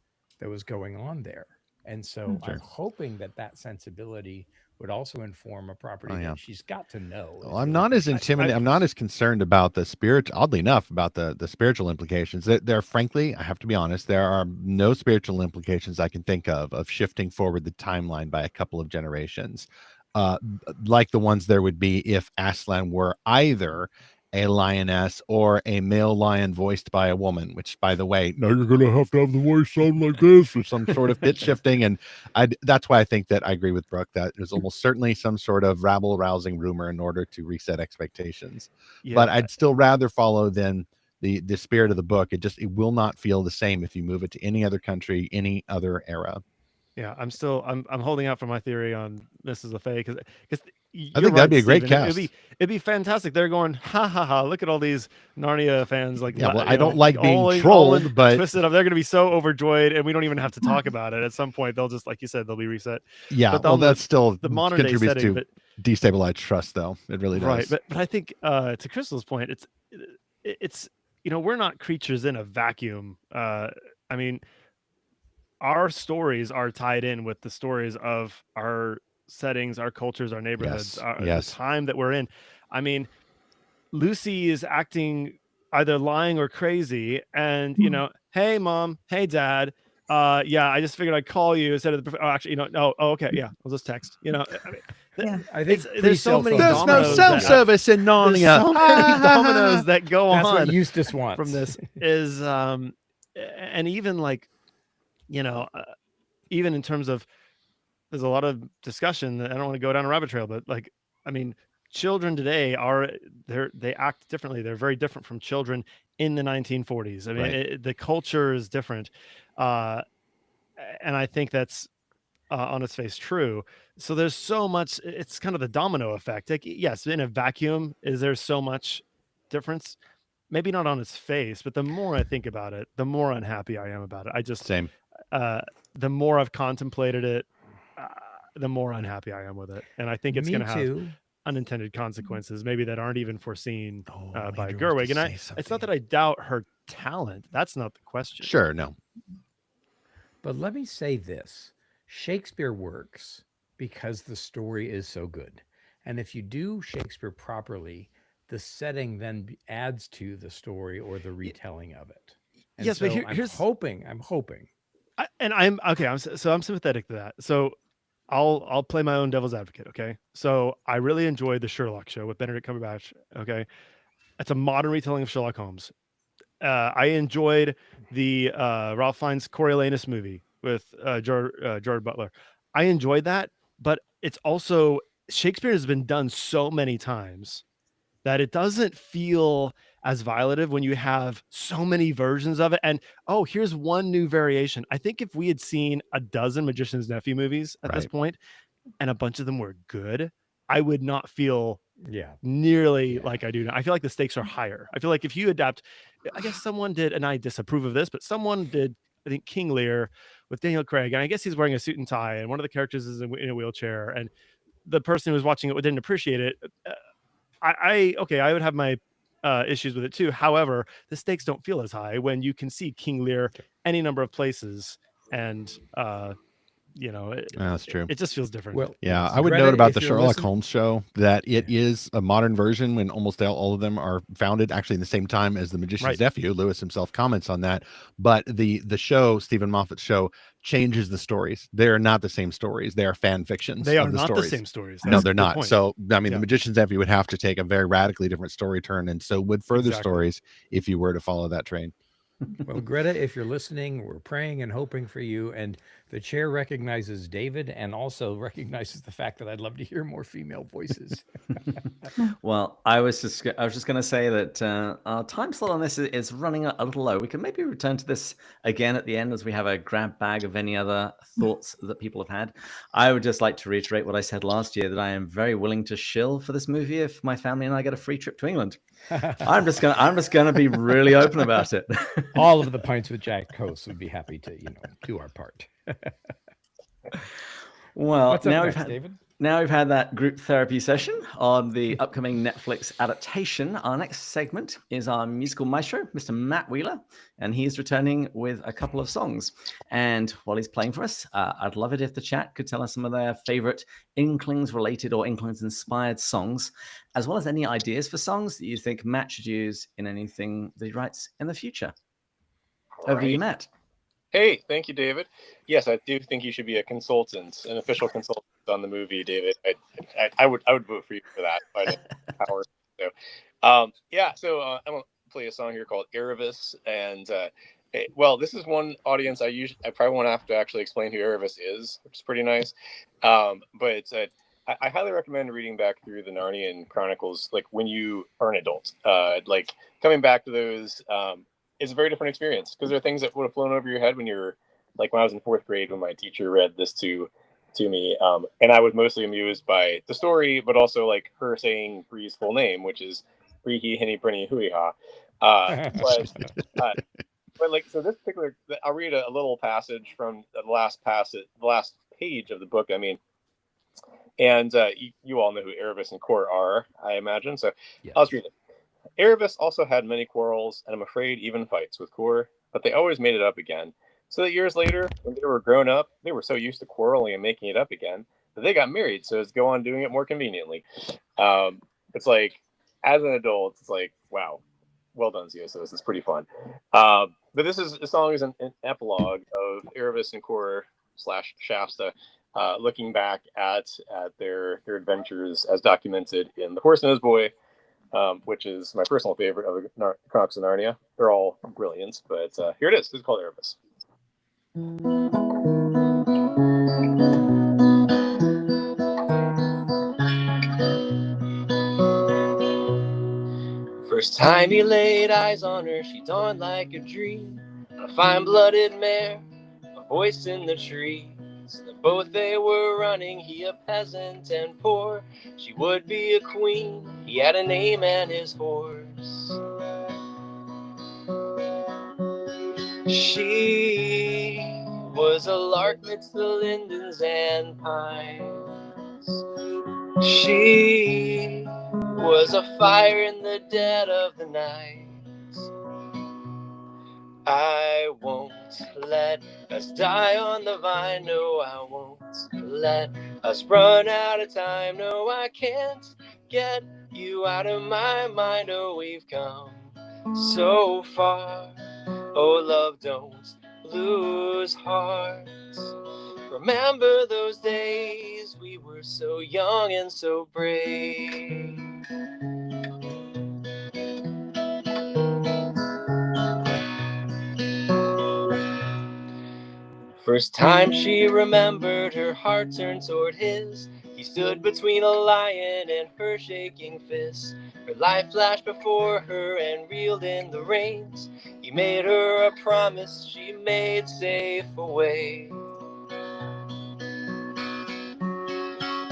Speaker 7: that was going on there. And so I'm hoping that sensibility would also inform a property that she's got to know.
Speaker 8: Well, I'm not as intimidated. I'm not as concerned about the spirit. Oddly enough, about the spiritual implications. There, frankly, I have to be honest. There are no spiritual implications I can think of shifting forward the timeline by a couple of generations, like the ones there would be if Aslan were either a lioness or a male lion voiced by a woman, which, by the way, now you're going to have the voice sound like this or some sort of pitch shifting. And that's why I think that I agree with Brooke that there's almost certainly some sort of rabble rousing rumor in order to reset expectations. Yeah. But I'd still rather follow than the spirit of the book. It will not feel the same if you move it to any other country, any other era.
Speaker 2: Yeah, I'm holding out for my theory on Mrs. LaFay because
Speaker 8: I think that'd be a great cast.
Speaker 2: It'd be fantastic. They're going, ha ha ha! Look at all these Narnia fans. Like,
Speaker 8: yeah, well, I don't like being trolled, but
Speaker 2: twisted up. They're going to be so overjoyed, and we don't even have to talk about it. At some point, they'll just, like you said, they'll be reset.
Speaker 8: Yeah, well, that's still
Speaker 2: the modern day setting,
Speaker 8: to destabilize trust, though. It really does.
Speaker 2: Right, but I think to Crystal's point, it's we're not creatures in a vacuum. I mean, our stories are tied in with the stories of our settings, our cultures, our neighborhoods, the time that we're in. I mean, Lucy is acting either lying or crazy, and hey mom, hey dad, yeah, I just figured I'd call you instead of okay, yeah, I'll just text.
Speaker 7: I think
Speaker 2: there's so many.
Speaker 8: There's no self-service in Narnia.
Speaker 2: So many dominoes that go
Speaker 7: That's
Speaker 2: on.
Speaker 7: What Eustace wants
Speaker 2: from this is, and even like, even in terms of, there's a lot of discussion that I don't want to go down a rabbit trail, but like, I mean, children today they act differently. They're very different from children in the 1940s. I mean, the culture is different. And I think that's on its face true. So there's so much, it's kind of the domino effect. Like, yes, in a vacuum, is there so much difference? Maybe not on its face, but the more I think about it, the more unhappy I am about it.
Speaker 8: Same.
Speaker 2: The more I've contemplated it, the more unhappy I am with it. And I think it's going to have unintended consequences, maybe that aren't even foreseen by Gerwig. And it's not that I doubt her talent. That's not the question.
Speaker 8: Sure, no.
Speaker 7: But let me say this. Shakespeare works because the story is so good. And if you do Shakespeare properly, the setting then adds to the story or the retelling of it. And
Speaker 2: yes,
Speaker 7: so
Speaker 2: but
Speaker 7: I'm hoping.
Speaker 2: I'm sympathetic to that. So I'll play my own devil's advocate. Okay. So I really enjoyed the Sherlock show with Benedict Cumberbatch. Okay. It's a modern retelling of Sherlock Holmes. I enjoyed the Ralph Fiennes Coriolanus movie with Gerard Butler. I enjoyed that, but it's also, Shakespeare has been done so many times that it doesn't feel as violative when you have so many versions of it. And here's one new variation. I think if we had seen a dozen Magician's Nephew movies at this point, and a bunch of them were good, I would not feel nearly like I do now. I feel like the stakes are higher. I feel like if you adapt, I guess someone did, and I disapprove of this, but someone did, I think, King Lear with Daniel Craig, and I guess he's wearing a suit and tie, and one of the characters is in a wheelchair, and the person who was watching it didn't appreciate it. I would have my issues with it too. However, the stakes don't feel as high when you can see King Lear any number of places, and
Speaker 8: that's true.
Speaker 2: It just feels different.
Speaker 8: Well, yeah, I would note about the Sherlock Holmes show that it is a modern version when almost all of them are founded actually in the same time as the Magician's Nephew. Lewis himself comments on that, but the show, Stephen Moffat's show, changes the stories. They're not the same stories. They are fan fictions.
Speaker 2: They are not the same stories.
Speaker 8: No, they're not. Point. So, I mean, the Magician's Nephew would have to take a very radically different story turn, and so would further stories if you were to follow that train.
Speaker 7: Well, Greta, if you're listening, we're praying and hoping for you. And the chair recognizes David and also recognizes the fact that I'd love to hear more female voices.
Speaker 1: Well, I was just going to say that our time slot on this is running a little low. We can maybe return to this again at the end as we have a grab bag of any other thoughts that people have had. I would just like to reiterate what I said last year, that I am very willing to shill for this movie if my family and I get a free trip to England. I'm just gonna be really open about it.
Speaker 7: All of the Pints with Jack hosts would be happy to, do our part.
Speaker 1: Well,
Speaker 7: what's up
Speaker 1: now
Speaker 7: next,
Speaker 1: we've had
Speaker 7: David?
Speaker 1: Now we've had that group therapy session on the upcoming Netflix adaptation. Our next segment is our musical maestro, Mr. Matt Wheeler, and he's returning with a couple of songs. And while he's playing for us, I'd love it if the chat could tell us some of their favorite Inklings-related or Inklings-inspired songs, as well as any ideas for songs that you think Matt should use in anything that he writes in the future. Over to you, Matt.
Speaker 11: Hey, thank you, David. Yes, I do think you should be a consultant, an official consultant on the movie, David. I would vote for you for that. If I had power. So, I'm gonna play a song here called Erebus, and well, this is one audience I probably won't have to actually explain who Erebus is, which is pretty nice. But I highly recommend reading back through the Narnian Chronicles, like when you are an adult. Like coming back to those. It's a very different experience because there are things that would have flown over your head when you're like when I was in 4th grade when my teacher read this to me, and I was mostly amused by the story, but also like her saying Bree's full name, which is Bree Henny Brinny Hui Ha. But like so, this particular, I'll read a little passage from the last page of the book. I mean, and you all know who Erebus and Kor are, I imagine. So yeah. I'll just read it. Erebus also had many quarrels, and I'm afraid even fights with Kor, but they always made it up again. So that years later, when they were grown up, they were so used to quarreling and making it up again that they got married so as to go on doing it more conveniently. It's like, as an adult, it's like, wow, well done, Zeosos. It's pretty fun. But this song is an epilogue of Erebus and Kor / Shasta looking back at their adventures as documented in The Horse and His Boy, which is my personal favorite of the Chronicles of Narnia. They're all brilliant, but here it is. This is called Erebus. First time he laid eyes on her, she dawned like a dream. A fine-blooded mare, a voice in the trees. And both they were running, he a peasant and poor. She would be a queen, he had a name and his horse. She was a lark midst the lindens and pines. She was a fire in the dead of the night. I won't let us die on the vine, no, I won't let us run out of time, no, I can't get you out of my mind, oh, we've come so far, oh, love, don't lose heart. Remember those days, we were so young and so brave. First time she remembered, her heart turned toward his. He stood between a lion and her shaking fists. Her life flashed before her and reeled in the reins. He made her a promise she made safe away.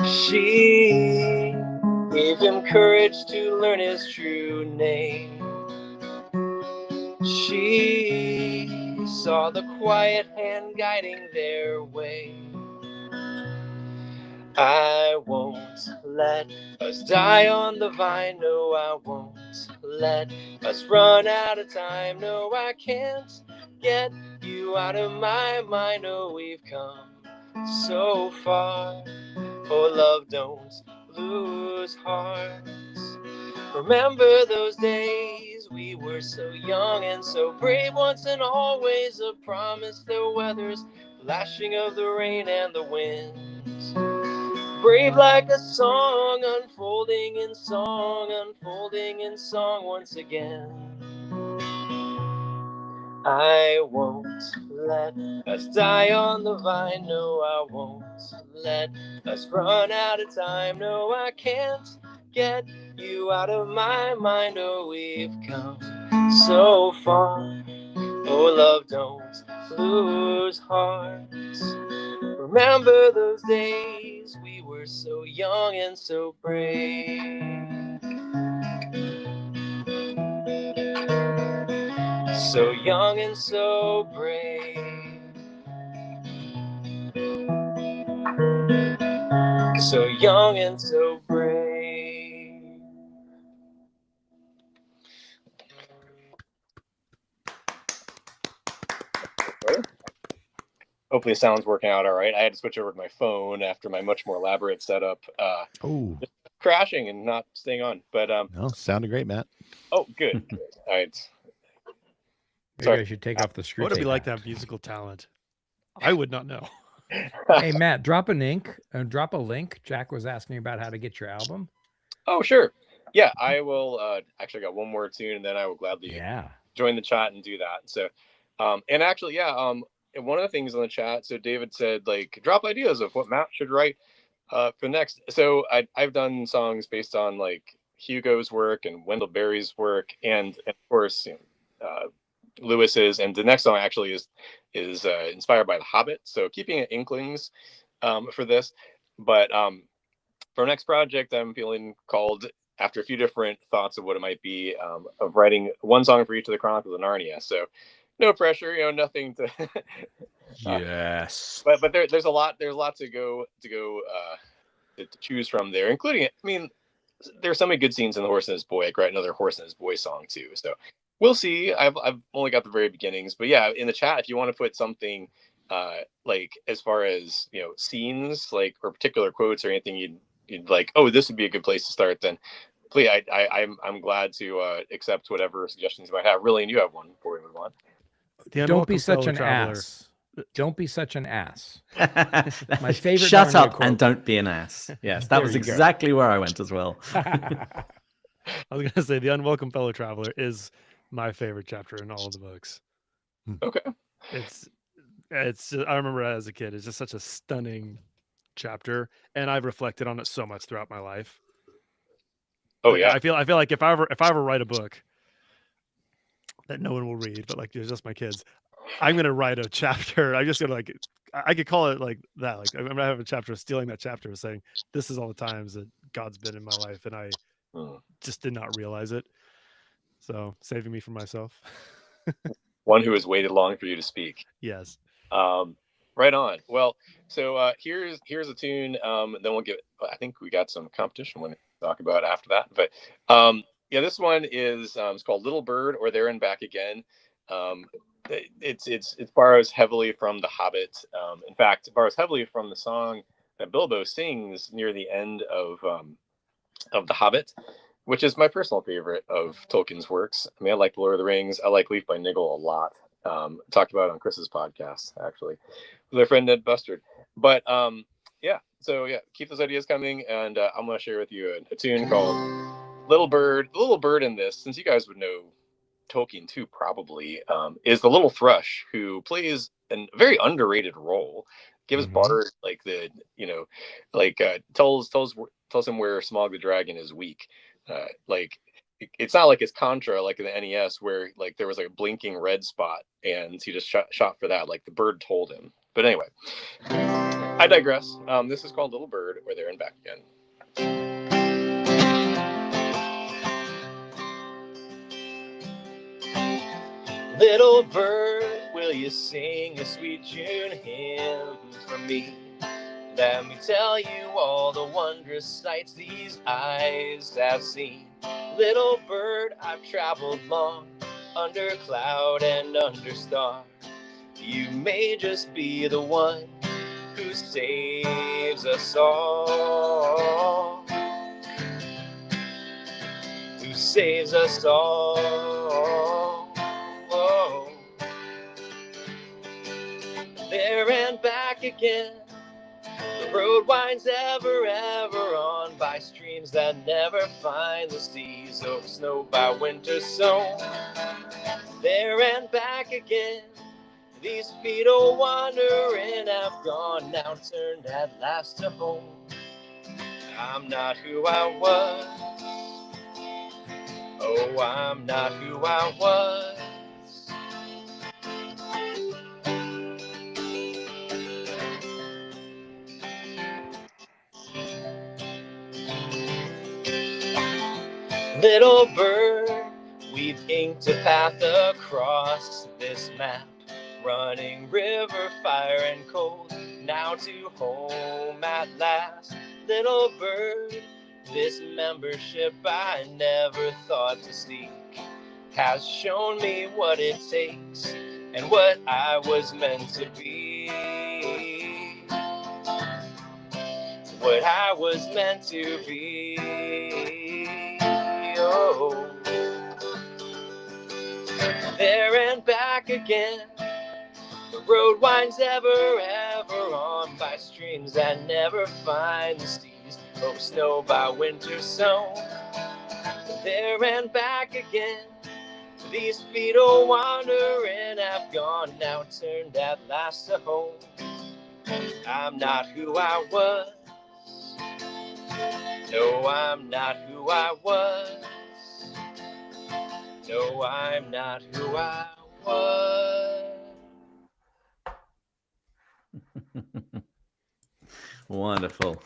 Speaker 11: She gave him courage to learn his true name. She saw the quiet hand guiding their way. I won't let us die on the vine, no, I won't let us run out of time, no, I can't get you out of my mind, oh, we've come so far, oh, love, don't lose heart. Remember those days, we were so young and so brave, once and always a promise, the weather's lashing of the rain and the winds. Brave like a song, unfolding in song once again. I won't let us die on the vine, no, I won't let us run out of time, no, I can't get you out of my mind, oh, we've come so far, oh, love, don't lose heart. Remember those days, we were so young and so brave. So young and so brave. so young and so brave. Hopefully the sound's working out all right. I had to switch over to my phone after my much more elaborate setup. Just crashing and not staying on. But
Speaker 8: no, sounded great, Matt.
Speaker 11: Oh, good. Good. All right.
Speaker 7: Maybe I should take off the screw.
Speaker 2: What would it be
Speaker 7: tape
Speaker 2: like to
Speaker 7: hat.
Speaker 2: have musical talent? I would not know.
Speaker 7: Hey Matt, drop a link. Jack was asking about how to get your album.
Speaker 11: Oh, sure. Yeah, I will. Actually, I got one more tune, and then I will gladly join the chat and do that. So, and actually, and one of the things on the chat, so David said, like, drop ideas of what Matt should write for next. So I've done songs based on like Hugo's work and Wendell Berry's work, and of course, Lewis's. And the next song actually is inspired by The Hobbit. So keeping it Inklings for this, but for our next project, I'm feeling called, after a few different thoughts of what it might be, of writing one song for each of the Chronicles of Narnia. So no pressure, nothing to.
Speaker 1: Yes.
Speaker 11: But there's a lot to go to choose from there, including, I mean, there's so many good scenes in The Horse and His Boy. I could write another Horse and His Boy song too. So we'll see. I've only got the very beginnings, but yeah, in the chat, if you want to put something like as far as scenes, like, or particular quotes or anything you'd like, oh, this would be a good place to start, then please, I'm glad to accept whatever suggestions you might have. Really, and you have one before we move on.
Speaker 7: Don't be such an ass. Don't be such an ass. My favorite.
Speaker 1: Shut up
Speaker 7: quote.
Speaker 1: and don't be an ass. Yes, that was exactly where I went as well.
Speaker 2: I was going to say The Unwelcome Fellow Traveler is my favorite chapter in all of the books.
Speaker 11: Okay.
Speaker 2: It's I remember as a kid, it's just such a stunning chapter, and I've reflected on it so much throughout my life.
Speaker 11: Oh yeah.
Speaker 2: I feel like if I ever write a book that no one will read, but like it's just my kids, I'm gonna write a chapter. I'm just gonna like, I could call it like that. Like I'm gonna have a chapter stealing that chapter, saying this is all the times that God's been in my life, and I just did not realize it. So saving me from myself.
Speaker 11: One who has waited long for you to speak.
Speaker 2: Yes.
Speaker 11: Right on. Well, so here's a tune. Then we'll get. I think we got some competition to talk about after that. But yeah, this one is it's called "Little Bird" or "There and Back Again." It borrows heavily from The Hobbit. In fact, it borrows heavily from the song that Bilbo sings near the end of The Hobbit, which is my personal favorite of Tolkien's works. I mean, I like Lord of the Rings. I like Leaf by Niggle a lot. Talked about it on Chris's podcast, actually, with our friend Ned Bustard. But yeah, so yeah, keep those ideas coming, and I'm going to share with you a tune called Little Bird. The little bird in this, since you guys would know Tolkien too, probably, is the little thrush who plays a very underrated role. Gives Bard like the, tells him where Smaug the dragon is weak. Like, it's not like it's Contra like in the NES where like there was like a blinking red spot and he just shot for that. Like the bird told him. But anyway, I digress. This is called Little Bird or There and Back Again. Little bird, will you sing a sweet June hymn for me? Let me tell you all the wondrous sights these eyes have seen. Little bird, I've traveled long, under cloud and under star. You may just be the one who saves us all. Who saves us all. Oh. There and back again. The road winds ever, ever on, by streams that never find the seas, over snow by winter sown. There and back again, these feet a wandering have gone, now turned at last to home. I'm not who I was. Oh, I'm not who I was. Little bird, we've inked a path across this map. running river, fire and cold, now to home at last. Little bird, this membership I never thought to seek has shown me what it takes and what I was meant to be. What I was meant to be. Oh, there and back again. The road winds ever on by streams that never find the seas. Oh, snow by winter sown. There and back again. These feet oh wandering have gone, now turned at last to home. I'm not who I was. No, I'm not who I was. No, I'm not who I was.
Speaker 1: Wonderful.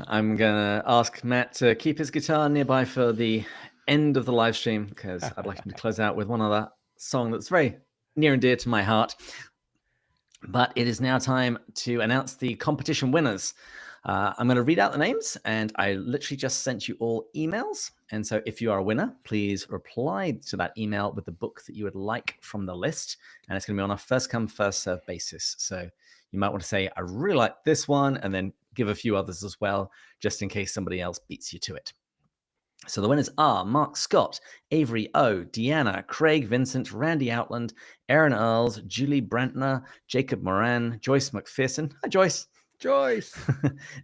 Speaker 1: I'm going to ask Matt to keep his guitar nearby for the end of the live stream, because I'd like him to close out with one other song that's very near and dear to my heart. But it is now time to announce the competition winners. I'm going to read out the names, and I literally just sent you all emails. And so if you are a winner, please reply to that email with the book that you would like from the list. And it's going to be on a first come, first serve basis. So you might want to say, I really like this one, and then give a few others as well, just in case somebody else beats you to it. So the winners are Mark Scott, Avery O, Deanna, Craig Vincent, Randy Outland, Aaron Earls, Julie Brantner, Jacob Moran, Joyce McPherson. Hi, Joyce.
Speaker 7: Joyce.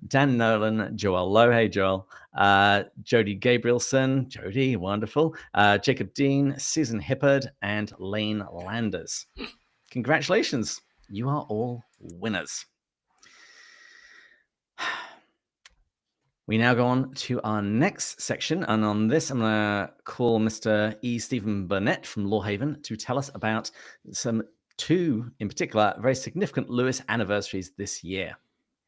Speaker 1: Dan Nolan, Joel Lowe. Hey, Joel. Jody Gabrielson. Jody, wonderful. Jacob Dean, Susan Hippard, and Lane Landers. Congratulations. You are all winners. We now go on to our next section, and on this, I'm going to call Mr. E. Stephen Burnett from Lawhaven to tell us about two, in particular, very significant Lewis anniversaries this year.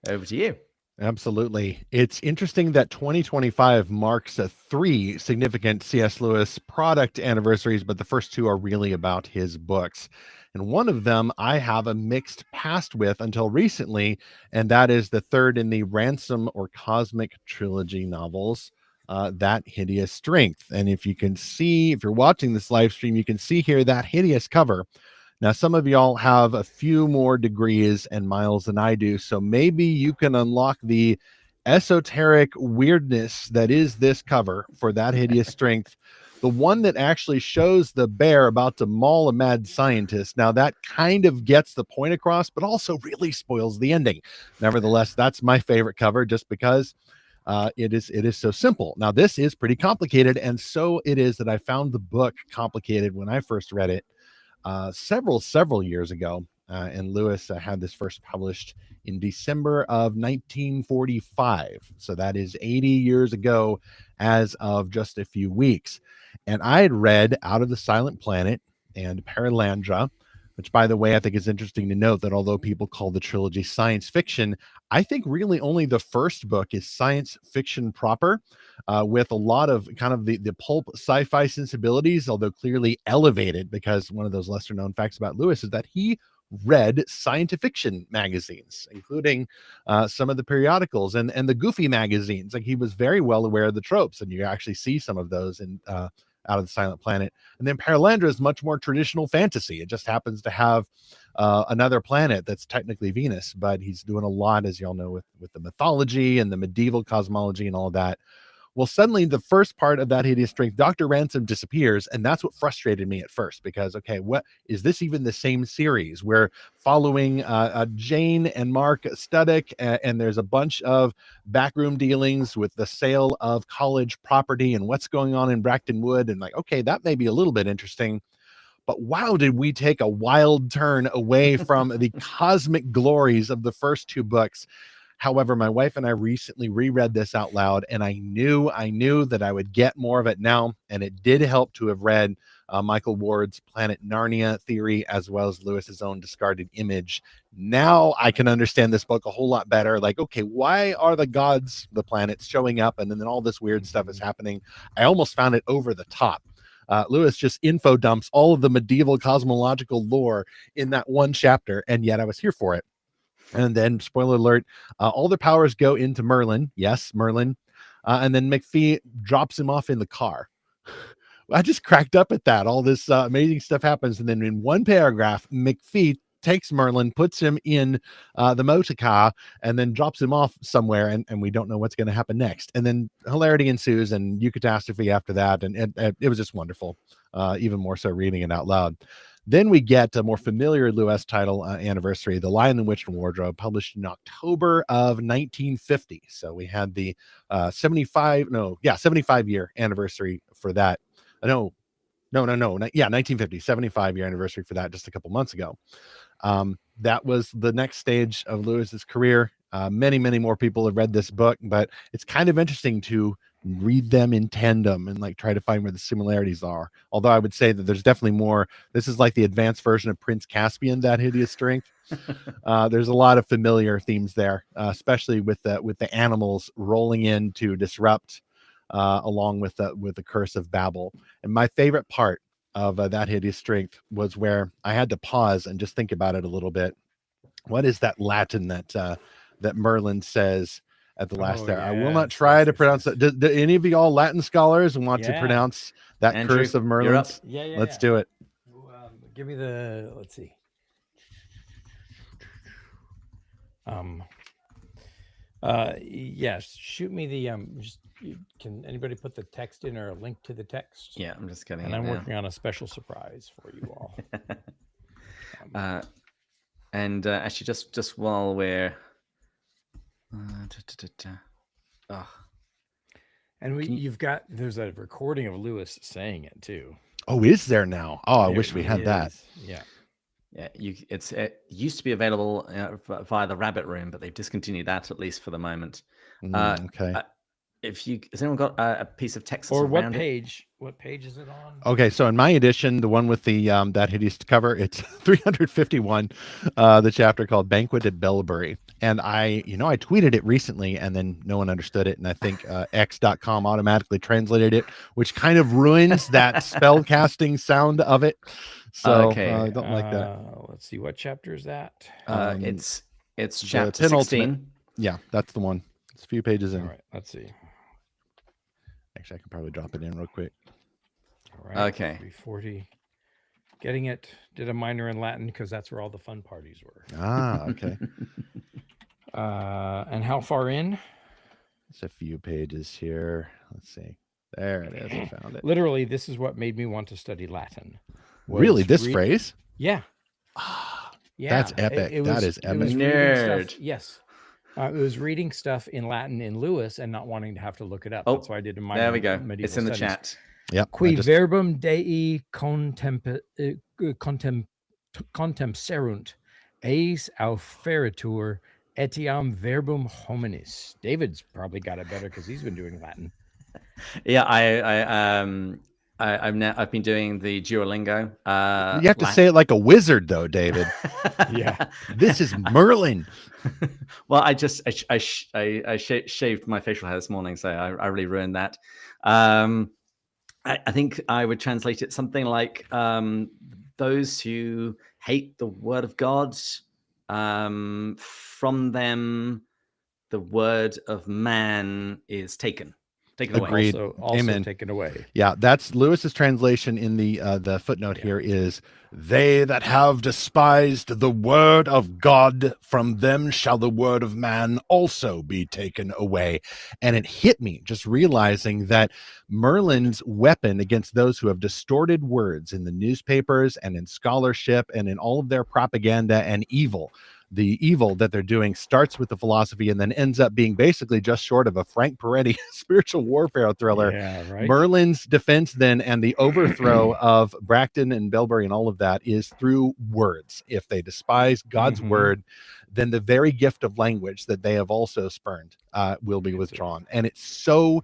Speaker 1: Over to you.
Speaker 8: Absolutely. It's interesting that 2025 marks 3 significant C.S. Lewis product anniversaries, but the first 2 are really about his books. And one of them I have a mixed past with until recently, and that is the third in the Ransom or Cosmic Trilogy novels, That Hideous Strength. And if you can see, if you're watching this live stream, you can see here that hideous cover. Now, some of y'all have a few more degrees and miles than I do, so maybe you can unlock the esoteric weirdness that is this cover for That Hideous Strength, the one that actually shows the bear about to maul a mad scientist. Now, that kind of gets the point across, but also really spoils the ending. Nevertheless, that's my favorite cover just because it is so simple. Now, this is pretty complicated, and so it is that I found the book complicated when I first read it. Several years ago, and Lewis had this first published in December of 1945. So that is 80 years ago as of just a few weeks. And I had read Out of the Silent Planet and Paralandra, which, by the way, I think is interesting to note that although people call the trilogy science fiction, I think really only the first book is science fiction proper, with a lot of kind of the pulp sci-fi sensibilities, although clearly elevated, because one of those lesser known facts about Lewis is that he read science fiction magazines, including some of the periodicals and the goofy magazines. Like, he was very well aware of the tropes, and you actually see some of those in Out of the Silent Planet. And then Paralandra is much more traditional fantasy. It just happens to have another planet that's technically Venus, but he's doing a lot, as y'all know, with the mythology and the medieval cosmology and all of that. Well, suddenly the first part of That Hideous Strength, Dr. Ransom disappears, and that's what frustrated me at first, because, okay, what is this even the same series? We're following Jane and Mark Studdick, and there's a bunch of backroom dealings with the sale of college property and what's going on in Bracton Wood, and like, okay, that may be a little bit interesting. But wow, did we take a wild turn away from the cosmic glories of the first 2 books. However, my wife and I recently reread this out loud, and I knew that I would get more of it now. And it did help to have read Michael Ward's Planet Narnia theory, as well as Lewis's own Discarded Image. Now I can understand this book a whole lot better. Like, okay, why are the gods, the planets, showing up, and then all this weird stuff is happening? I almost found it over the top. Lewis just info dumps all of the medieval cosmological lore in that one chapter, and yet I was here for it. And then, spoiler alert, all the powers go into Merlin. Yes, Merlin. And then McPhee drops him off in the car. I just cracked up at that. All this amazing stuff happens. And then in one paragraph, McPhee takes Merlin, puts him in the motor car, and then drops him off somewhere. And we don't know what's going to happen next. And then hilarity ensues and catastrophe after that. And it was just wonderful, even more so reading it out loud. Then we get a more familiar Lewis title, Anniversary, The Lion, the Witch, and Wardrobe, published in October of 1950. So we had the 75-year anniversary for that. No, 1950, 75-year anniversary for that just a couple months ago. That was the next stage of Lewis's career. Many more people have read this book, but it's kind of interesting to read them in tandem and like try to find where the similarities are. Although I would say that there's definitely more. This is like the advanced version of Prince Caspian, That Hideous Strength. There's a lot of familiar themes there, especially with the animals rolling in to disrupt, along with the curse of Babel. And my favorite part of That Hideous Strength was where I had to pause and just think about it a little bit. What is that Latin that Merlin says at the last there? I will not try to pronounce that. Do any of you all Latin scholars want to pronounce that
Speaker 1: Andrew,
Speaker 8: curse of Merlin's? Let's do it.
Speaker 7: Give me the, let's see. Yes, shoot me the can anybody put the text in or a link to the text?
Speaker 1: Yeah, I'm just getting
Speaker 7: and
Speaker 1: it
Speaker 7: I'm
Speaker 1: now.
Speaker 7: working on a special surprise for you all.
Speaker 1: Actually, just while we're
Speaker 7: and you've got, there's a recording of Lewis saying it too.
Speaker 8: Oh, is there now? Oh, I
Speaker 7: There
Speaker 8: wish we had that.
Speaker 7: Yeah.
Speaker 1: It used to be available via the Rabbit Room, but they've discontinued that, at least for the moment.
Speaker 8: Okay.
Speaker 1: Has anyone got a piece of text
Speaker 7: Or what
Speaker 1: around
Speaker 7: page? What page is it on?
Speaker 8: Okay, so in my edition, the one with the That Hideous cover, it's 351, the chapter called Banquet at Bellbury. And I tweeted it recently and then no one understood it. And I think X.com automatically translated it, which kind of ruins that spell casting sound of it. So I don't like that.
Speaker 7: Let's see, what chapter is that?
Speaker 1: It's chapter 16.
Speaker 8: Yeah, that's the one. It's a few pages in.
Speaker 7: All right, let's see.
Speaker 8: Actually, I can probably drop it in real quick.
Speaker 7: All right.
Speaker 1: Okay.
Speaker 7: 340. Getting it. Did a minor in Latin because that's where all the fun parties were.
Speaker 8: Okay.
Speaker 7: And how far in?
Speaker 8: It's a few pages here. Let's see. There it is. I found it.
Speaker 7: Literally, this is what made me want to study Latin.
Speaker 8: Really? This phrase?
Speaker 7: Yeah.
Speaker 8: Yeah. That's epic. That is epic.
Speaker 1: Nerd.
Speaker 7: Yes. It was reading stuff in Latin in Lewis and not wanting to have to look it up.
Speaker 1: Oh,
Speaker 7: that's why I did a minor.
Speaker 1: There we go.
Speaker 7: Medieval
Speaker 1: It's in the
Speaker 7: studies.
Speaker 1: chat.
Speaker 8: Yep.
Speaker 7: Qui verbum Dei contempserunt, eis auferitur, etiam verbum hominis. David's probably got it better because he's been doing Latin.
Speaker 1: Yeah, I've been doing the Duolingo.
Speaker 8: You have to say it like a wizard, though, David.
Speaker 7: Yeah.
Speaker 8: This is Merlin.
Speaker 1: Well, I shaved my facial hair this morning, so I really ruined that. I think I would translate it something like those who hate the word of God, from them the word of man is taken away.
Speaker 8: Agreed.
Speaker 7: Also
Speaker 8: Amen.
Speaker 7: taken away.
Speaker 8: Yeah, that's Lewis's translation in the footnote here is, they that have despised the word of God, from them shall the word of man also be taken away. And it hit me just realizing that Merlin's weapon against those who have distorted words in the newspapers and in scholarship and in all of their propaganda and evil, the evil that they're doing starts with the philosophy and then ends up being basically just short of a Frank Peretti spiritual warfare thriller.
Speaker 7: Yeah, right.
Speaker 8: Merlin's defense then and the overthrow of Bracton and Bellbury and all of that is through words. If they despise God's word, then the very gift of language that they have also spurned will be withdrawn. And it's so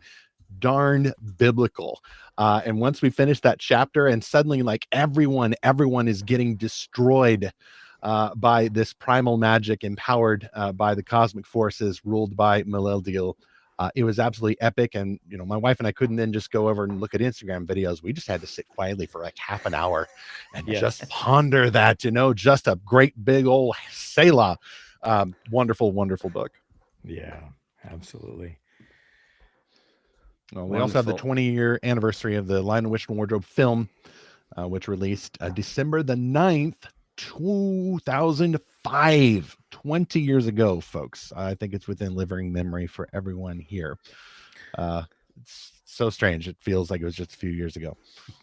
Speaker 8: darn biblical. And once we finish that chapter and suddenly like everyone is getting destroyed by this primal magic empowered by the cosmic forces ruled by Meleldiel. It was absolutely epic. And, my wife and I couldn't then just go over and look at Instagram videos. We just had to sit quietly for like half an hour and just ponder that, just a great big old Selah. Wonderful, wonderful book.
Speaker 7: Yeah, absolutely.
Speaker 8: Well, we also have the 20-year anniversary of the Lion, the Witch, and Wardrobe film, which released December the 9th, 2005, 20 years ago, folks. I think it's within living memory for everyone here. It's so strange. It feels like it was just a few years ago.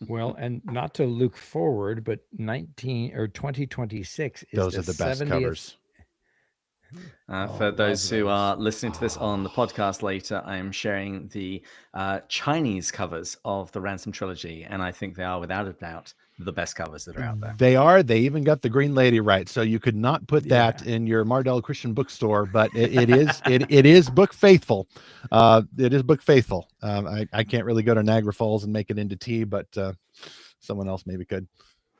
Speaker 7: Well, and not to look forward, but 2026 is
Speaker 8: those are the best
Speaker 7: 70th
Speaker 8: covers.
Speaker 1: For those who are listening to this on the podcast later, I am sharing the Chinese covers of the Ransom trilogy, and I think they are, without a doubt, the best covers that are out there.
Speaker 8: They are. They even got the Green Lady right, so you could not put that in your Mardell Christian bookstore, but it is book faithful. It is book faithful. I can't really go to Niagara Falls and make it into tea, but someone else maybe could.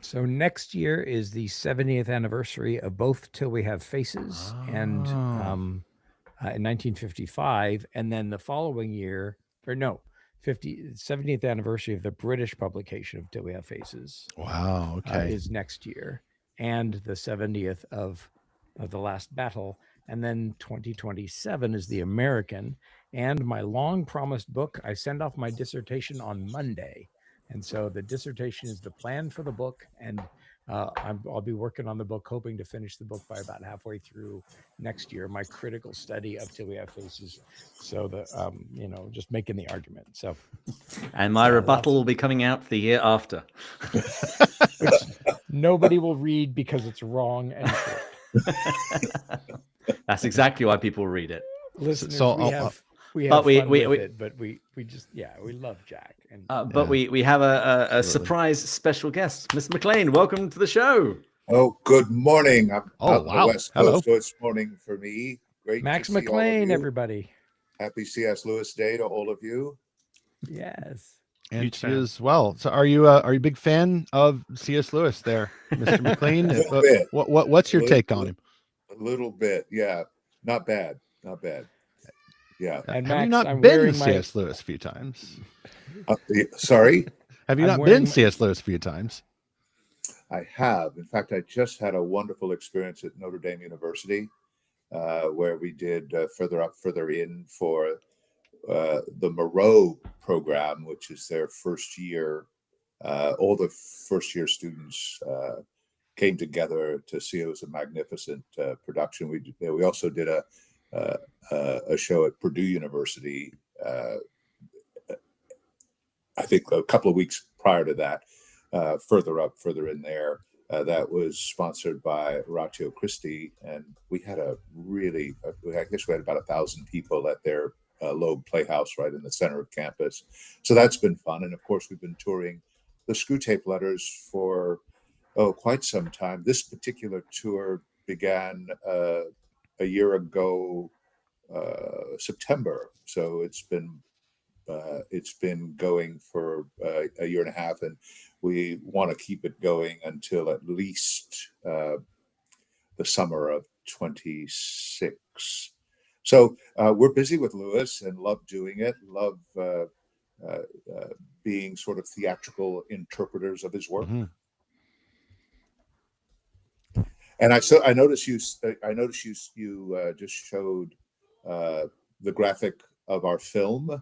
Speaker 7: So next year is the 70th anniversary of both Till We Have Faces and in 1955, and then the following year, 70th anniversary of the British publication of Till We Have Faces.
Speaker 8: Wow, okay.
Speaker 7: Is next year, and the 70th of The Last Battle, and then 2027 is the American, and my long promised book. I send off my dissertation on Monday. And so the dissertation is the plan for the book, and I'll be working on the book, hoping to finish the book by about halfway through next year. My critical study of Till We Have Faces, so just making the argument. So,
Speaker 1: and my rebuttal will be coming out the year after,
Speaker 7: which nobody will read because it's wrong and short.
Speaker 1: That's exactly why people read it.
Speaker 7: Listeners, we have fun with it, but we love Jack. And
Speaker 1: but we have a surprise special guest, Miss McLean. Welcome to the show.
Speaker 12: Oh, good morning. I'm out
Speaker 8: wow.
Speaker 12: on the West Coast, so it's morning for me. Great,
Speaker 7: Max
Speaker 12: to see
Speaker 7: McLean,
Speaker 12: all of you.
Speaker 7: Everybody.
Speaker 12: Happy C.S. Lewis Day to all of you.
Speaker 7: Yes,
Speaker 8: and to you as well. So, are you a big fan of C.S. Lewis, there, Mr. McLean? What's your take on him?
Speaker 12: A little bit, yeah. Not bad. Yeah.
Speaker 7: And
Speaker 8: have
Speaker 7: Max,
Speaker 8: you not
Speaker 7: I'm
Speaker 8: been
Speaker 7: wearing
Speaker 8: C.S. Lewis a few times?
Speaker 12: Sorry?
Speaker 8: Have you not been C.S. Lewis a few times?
Speaker 12: I have. In fact, I just had a wonderful experience at Notre Dame University, where we did Further Up, Further In for the Moreau program, which is their first year. All the first year students came together to see. It was a magnificent production. We also did a show at Purdue University, I think a couple of weeks prior to that, Further Up, Further In there. That was sponsored by Oratio Christi, and we had I guess we had about 1,000 people at their Loeb Playhouse right in the center of campus. So that's been fun. And of course, we've been touring the Screwtape Letters for quite some time. This particular tour began a year ago, September. So it's been going for a year and a half, and we want to keep it going until at least the summer of 26. So we're busy with Lewis and love doing it. Love being sort of theatrical interpreters of his work.
Speaker 8: Mm-hmm.
Speaker 12: And I noticed you just showed the graphic of our film,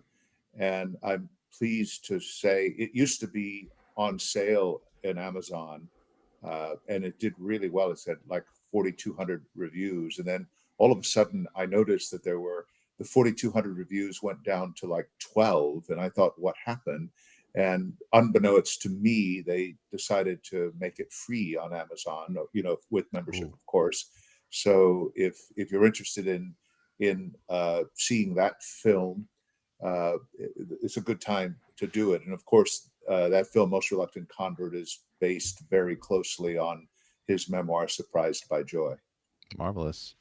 Speaker 12: and I'm pleased to say it used to be on sale in Amazon, and it did really well. It had like 4,200 reviews, and then all of a sudden I noticed that the 4,200 reviews went down to like 12, and I thought, what happened? And unbeknownst to me, they decided to make it free on Amazon, with membership, of course. So if you're interested in seeing that film, it's a good time to do it. And of course, that film, Most Reluctant Convert, is based very closely on his memoir, Surprised by Joy.
Speaker 8: Marvelous.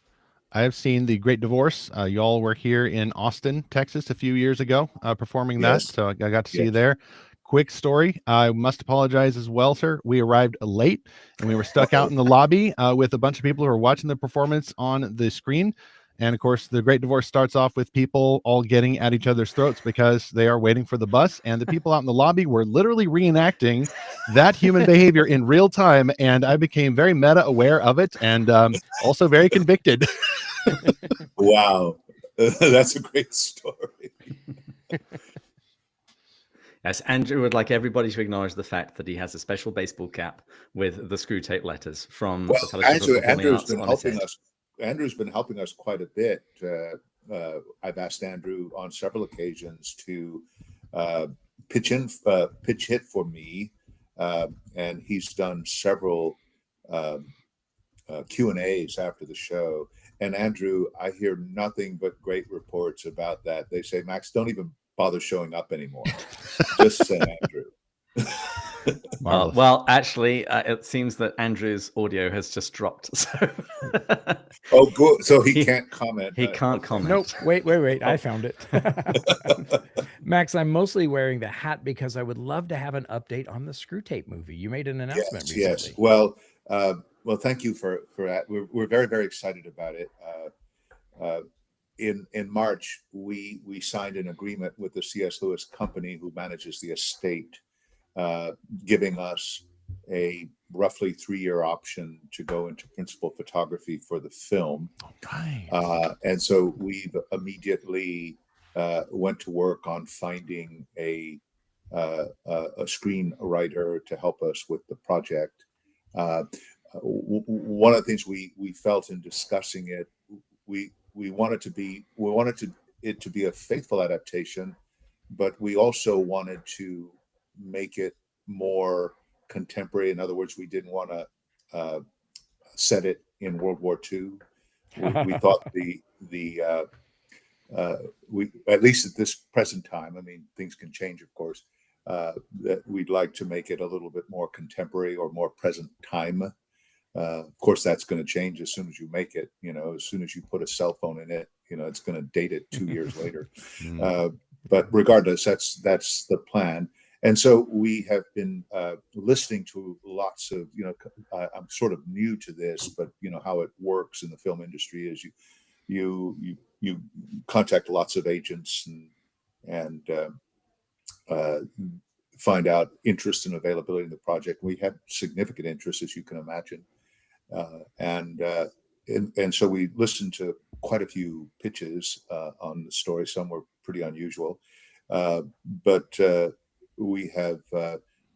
Speaker 8: I have seen The Great Divorce. Y'all were here in Austin, Texas, a few years ago, performing that. So I got to see you there. Quick story. I must apologize as well, sir. We arrived late, and we were stuck out in the lobby with a bunch of people who were watching the performance on the screen. And of course, the Great Divorce starts off with people all getting at each other's throats because they are waiting for the bus. And the people out in the lobby were literally reenacting that human behavior in real time. And I became very meta aware of it and also very convicted.
Speaker 12: Wow. That's a great story.
Speaker 1: Yes, Andrew would like everybody to acknowledge the fact that he has a special baseball cap with the screw tape letters from the Fellowship of Performing Arts on his head.
Speaker 12: Andrew's been helping us quite a bit. I've asked Andrew on several occasions to pitch hit for me, and he's done several Q&As after the show. And Andrew, I hear nothing but great reports about that. They say, Max, don't even bother showing up anymore. Just send Andrew.
Speaker 1: Well, actually, it seems that Andrew's audio has just dropped. So
Speaker 12: oh, good. So he can't comment.
Speaker 1: He can't comment.
Speaker 7: Nope. Wait. I found it. Max, I'm mostly wearing the hat because I would love to have an update on the Screw Tape movie. You made an announcement recently.
Speaker 12: Yes. Well, thank you for that. We're very, very excited about it. In March, we signed an agreement with the C.S. Lewis company who manages the estate, giving us a roughly 3-year option to go into principal photography for the film.
Speaker 8: Okay.
Speaker 12: And so we've immediately went to work on finding a screenwriter to help us with the project. One of the things we felt in discussing it, we wanted it to be a faithful adaptation, but we also wanted to make it more contemporary. In other words, we didn't want to set it in World War II. We thought we at least at this present time, I mean, things can change, of course, that we'd like to make it a little bit more contemporary or more present time. Of course, that's going to change as soon as you make it. As soon as you put a cell phone in it, it's going to date it 2 years later. But regardless, that's the plan. And so we have been listening to lots of, I'm sort of new to this, but how it works in the film industry is you contact lots of agents and find out interest and availability in the project. We had significant interest, as you can imagine. And so we listened to quite a few pitches on the story. Some were pretty unusual, but we have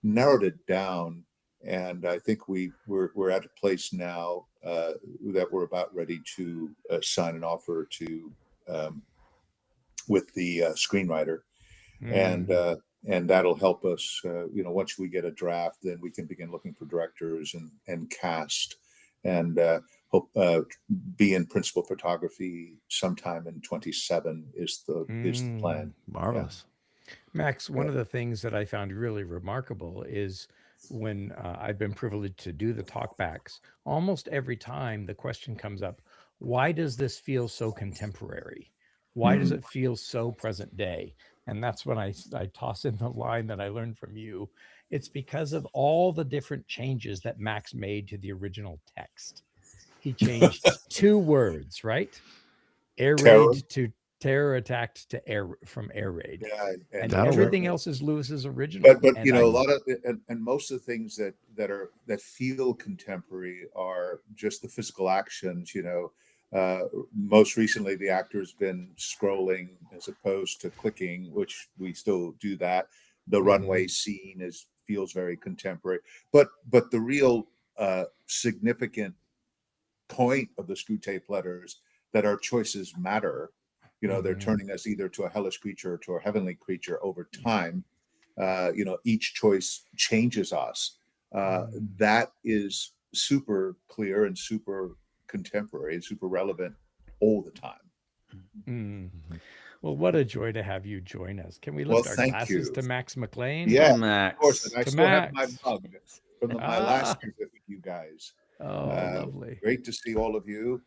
Speaker 12: narrowed it down, and I think we're at a place now that we're about ready to sign an offer to with the screenwriter, and that'll help us. Once we get a draft, then we can begin looking for directors and cast, and hope be in principal photography sometime in 2027 is the plan.
Speaker 8: Marvelous.
Speaker 7: Yeah. Max, one of the things that I found really remarkable is when I've been privileged to do the talkbacks, almost every time the question comes up, why does this feel so contemporary? Why does it feel so present day? And that's when I toss in the line that I learned from you. It's because of all the different changes that Max made to the original text. He changed 2 words, right? Air raid to terror attacked to air from air raid.
Speaker 12: Yeah,
Speaker 7: and everything else is Lewis's original.
Speaker 12: But a lot of and most of the things that feel contemporary are just the physical actions. Most recently, the actor's been scrolling as opposed to clicking, which we still do that. The runway scene feels very contemporary, but the real significant point of the Screw Tape letters that our choices matter. They're turning us either to a hellish creature or to a heavenly creature over time. Each choice changes us. That is super clear and super contemporary and super relevant all the time.
Speaker 7: Well, what a joy to have you join us. Can we lift our glasses to Max McLean?
Speaker 12: Yeah,
Speaker 1: Max.
Speaker 12: Of course. And I still
Speaker 7: Max.
Speaker 12: have my mug from my last visit with you guys.
Speaker 7: Oh, lovely.
Speaker 12: Great to see all of you.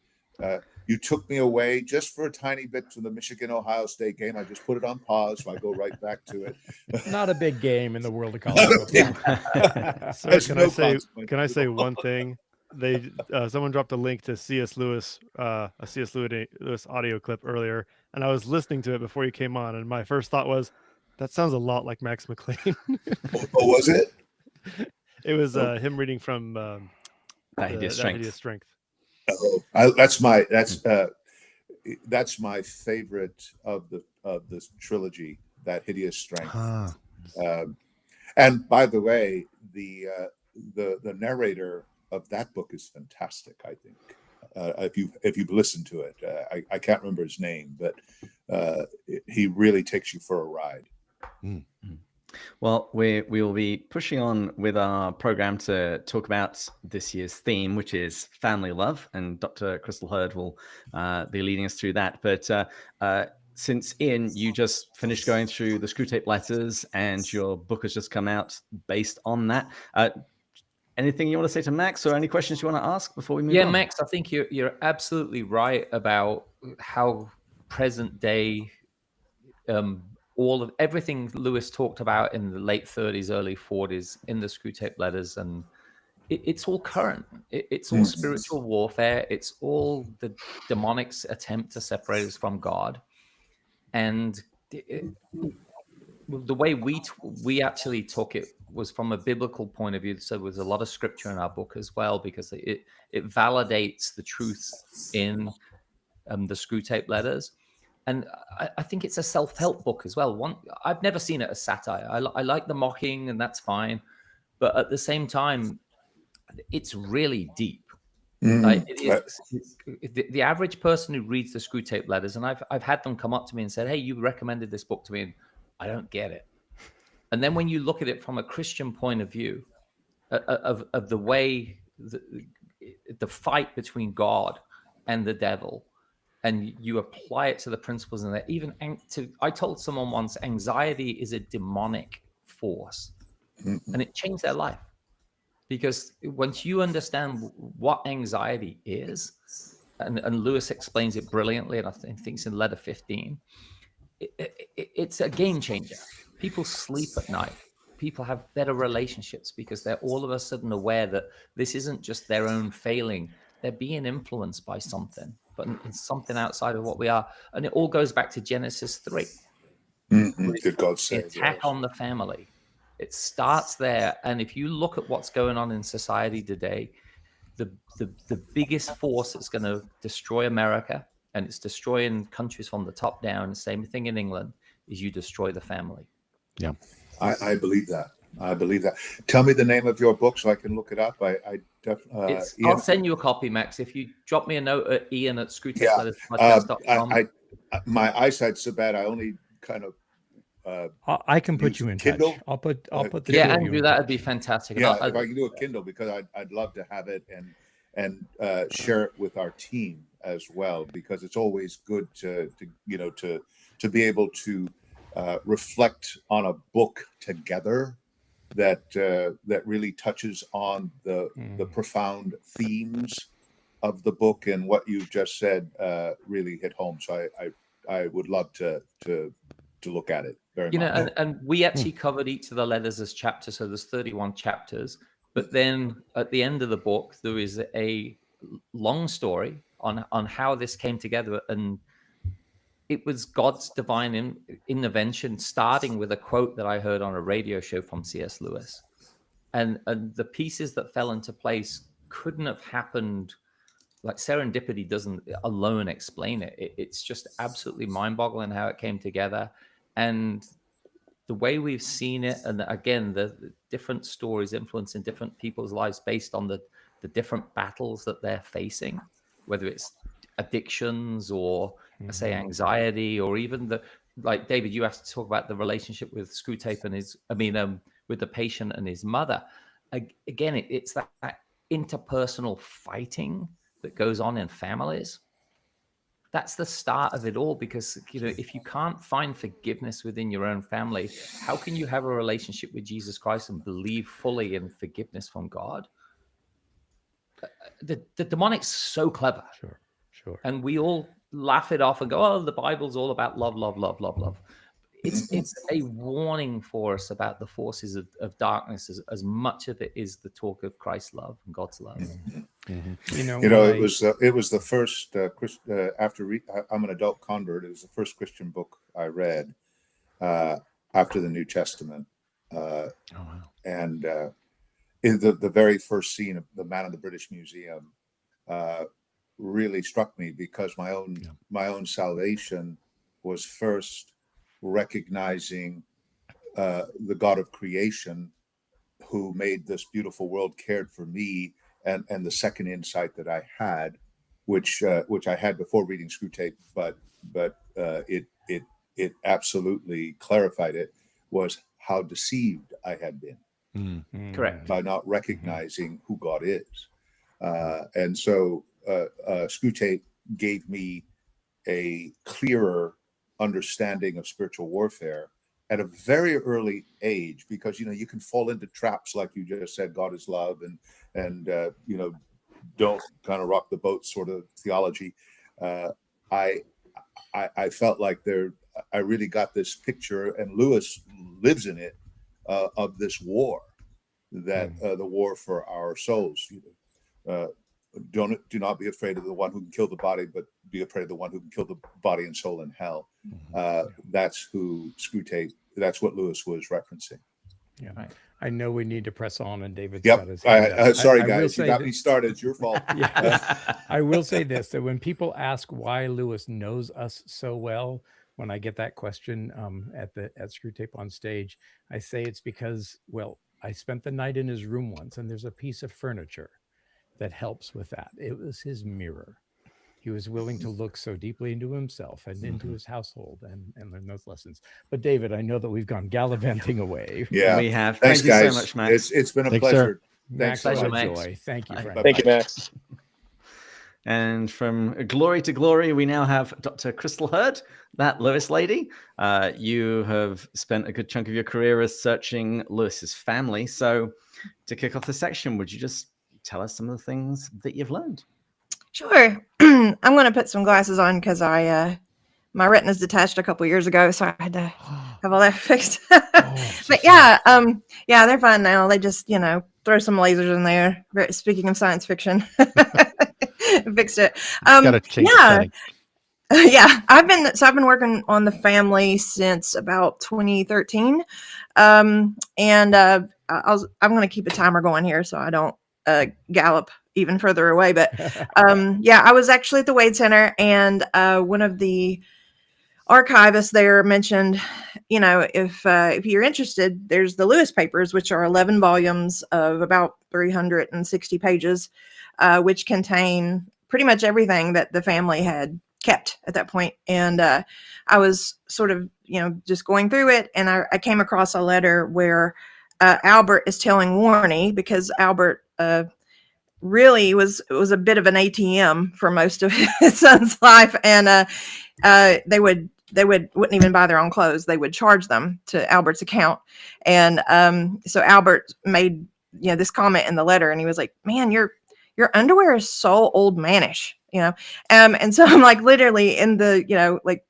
Speaker 12: You took me away just for a tiny bit from the Michigan-Ohio State game. I just put it on pause, so I go right back to it.
Speaker 7: Not a big game in the world of college football.
Speaker 2: So can I say one thing? they someone dropped a link to C.S. Lewis, a C.S. Lewis audio clip earlier, and I was listening to it before you came on, and my first thought was, that sounds a lot like Max McLean.
Speaker 12: Oh, was it?
Speaker 2: It was him reading from
Speaker 1: That Hideous Strength.
Speaker 2: Hideous Strength.
Speaker 12: Oh, that's my favorite of this trilogy, That Hideous Strength. And by the way, the narrator of that book is fantastic. I think if you've listened to it, I can't remember his name, but he really takes you for a ride.
Speaker 1: Well, we will be pushing on with our program to talk about this year's theme, which is family love, and Dr. Crystal Hurd will be leading us through that. But since Ian, you just finished going through the Screwtape Letters, and your book has just come out based on that. Anything you want to say to Max, or any questions you want to ask before we move on?
Speaker 4: Yeah, Max, I think you're absolutely right about how present day, all of everything Lewis talked about in the late 30s, early 40s in the Screwtape Letters, and it's all current. It's all spiritual warfare. It's all the demonic's attempt to separate us from God. And the way we actually took it was from a biblical point of view. So there was a lot of scripture in our book as well, because it validates the truths in the Screwtape Letters. And I think it's a self-help book as well. I've never seen it as satire. I like the mocking, and that's fine. But at the same time, it's really deep. Like the average person who reads the Screwtape Letters, and I've had them come up to me and said, "Hey, you recommended this book to me, and I don't get it." And then when you look at it from a Christian point of view, of the way the fight between God and the devil, and you apply it to the principles in there, I told someone once, anxiety is a demonic force, and it changed their life. Because once you understand what anxiety is, and Lewis explains it brilliantly, and I think it's in letter 15, it's a game changer. People sleep at night. People have better relationships because they're all of a sudden aware that this isn't just their own failing. They're being influenced by something, but it's something outside of what we are. And it all goes back to Genesis 3.
Speaker 12: Did God say?
Speaker 4: Attack on the family. It starts there. And if you look at what's going on in society today, the biggest force that's going to destroy America, and it's destroying countries from the top down, the same thing in England, is you destroy the family.
Speaker 8: Yeah.
Speaker 12: I believe that. I believe that. Tell me the name of your book so I can look it up. I definitely.
Speaker 4: I'll send you a copy, Max. If you drop me a note at Ian at screwtapeletterspodcast.com.
Speaker 12: My eyesight's so bad. I only kind of.
Speaker 7: I can put you in
Speaker 12: Kindle.
Speaker 7: touch. I'll put the
Speaker 4: yeah, Andrew, that would be fantastic.
Speaker 12: Yeah, if I can do a Kindle, because I'd love to have it and share it with our team as well, because it's always good to be able to reflect on a book together that really touches on the profound themes of the book, and what you just said really hit home. So I would love to look at it very much.
Speaker 4: And we actually covered each of the letters as chapters, so there's 31 chapters. But then at the end of the book, there is a long story on how this came together, and it was God's divine intervention, starting with a quote that I heard on a radio show from C.S. Lewis. And the pieces that fell into place couldn't have happened. Like, serendipity doesn't alone explain it. It's just absolutely mind-boggling how it came together. And the way we've seen it, and again, the different stories influencing different people's lives based on the different battles that they're facing, whether it's addictions or say anxiety, or even like David, you asked to talk about the relationship with Screwtape and with the patient and his mother. Again, it's that interpersonal fighting that goes on in families. That's the start of it all, because if you can't find forgiveness within your own family, how can you have a relationship with Jesus Christ and believe fully in forgiveness from God? The demonic's so clever.
Speaker 7: Sure.
Speaker 4: And we all laugh it off and go, "Oh, the Bible's all about love, love, love, love, love." It's a warning for us about the forces of darkness as much of it is the talk of Christ's love and God's love.
Speaker 7: You know,
Speaker 12: it was the first I'm an adult convert. It was the first Christian book I read after the New Testament. And in the very first scene of The Man in the British Museum really struck me, because my own salvation was first recognizing the God of creation, who made this beautiful world, cared for me, and the second insight that I had, which I had before reading Screwtape, but it absolutely clarified it, was how deceived I had been.
Speaker 4: Correct.
Speaker 12: By not recognizing who God is. And so Screwtape gave me a clearer understanding of spiritual warfare at a very early age, because you can fall into traps, like you just said, God is love, and don't kind of rock the boat sort of theology. I felt like I really got this picture, and Lewis lives in it, of this war, that the war for our souls. Do not be afraid of the one who can kill the body, but be afraid of the one who can kill the body and soul in hell. That's who Screwtape. That's what Lewis was referencing.
Speaker 7: Yeah, I know we need to press on, and David's
Speaker 12: Yep.
Speaker 7: got his hand up.
Speaker 12: Sorry,
Speaker 7: I
Speaker 12: guys, you got me started. It's your fault.
Speaker 7: I will say this: that when people ask why Lewis knows us so well, when I get that question at Screwtape on Stage, I say it's because, well, I spent the night in his room once, and there's a piece of furniture that helps with that. It was his mirror. He was willing to look so deeply into himself and into his household and learn those lessons. But David, I know that we've gone gallivanting away.
Speaker 1: Yeah, we have.
Speaker 12: Thanks,
Speaker 1: Thank you
Speaker 12: guys.
Speaker 1: so much, Max.
Speaker 12: It's been a
Speaker 8: Thanks,
Speaker 12: pleasure.
Speaker 7: Max,
Speaker 12: Thanks so
Speaker 7: what a
Speaker 12: much.
Speaker 7: joy. Thank you, friend.
Speaker 11: Thank you, Max.
Speaker 1: And from glory to glory, we now have Dr. Crystal Hurd, that Lewis lady. You have spent a good chunk of your career researching Lewis's family. So to kick off the section, would you just tell us some of the things that you've learned?
Speaker 3: Sure. I'm going to put some glasses on because my retina's detached a couple years ago, so I had to have all that fixed. But yeah, they're fine now. They just, throw some lasers in there. Speaking of science fiction, fixed it.
Speaker 8: Gotta change the setting.
Speaker 3: Yeah, I've been working on the family since about 2013, and I'm going to keep a timer going here so I don't gallop even further away. But I was actually at the Wade Center, and one of the archivists there mentioned, if you're interested, there's the Lewis papers, which are 11 volumes of about 360 pages, which contain pretty much everything that the family had kept at that point. And I was sort of, just going through it, and I came across a letter where Albert is telling Warnie, because Albert really was a bit of an ATM for most of his son's life, and they wouldn't even buy their own clothes. They would charge them to Albert's account. And so Albert made this comment in the letter, and he was like, "Man, your underwear is so old manish," and so I'm like literally in the like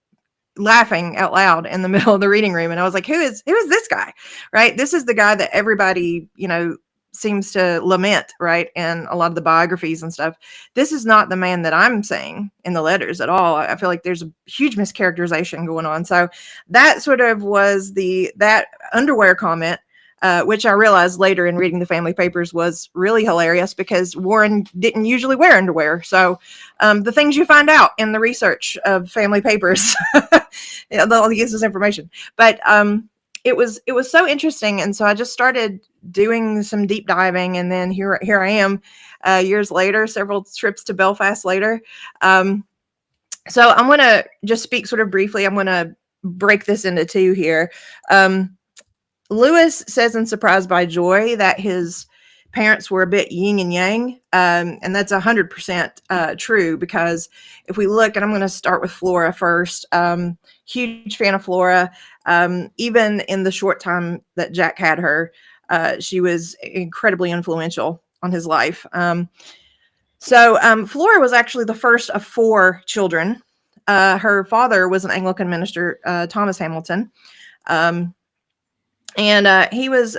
Speaker 3: laughing out loud in the middle of the reading room, and I was like, who is this guy? Right? This is the guy that everybody seems to lament, right? And a lot of the biographies and stuff. This is not the man that I'm saying in the letters at all. I feel like there's a huge mischaracterization going on. So that sort of was that underwear comment, which I realized later in reading the family papers was really hilarious, because Warren didn't usually wear underwear. So the things you find out in the research of family papers, they'll use this information. But it was so interesting, and so I just started doing some deep diving, and then here I am, years later, several trips to Belfast later. So I'm going to just speak sort of briefly. I'm going to break this into two here. Lewis says in Surprised by Joy that his parents were a bit yin and yang, and that's 100% true, because if we look, and I'm going to start with Flora first, huge fan of Flora. Even in the short time that Jack had her, she was incredibly influential on his life. So Flora was actually the first of 4 children. Her father was an Anglican minister, Thomas Hamilton. And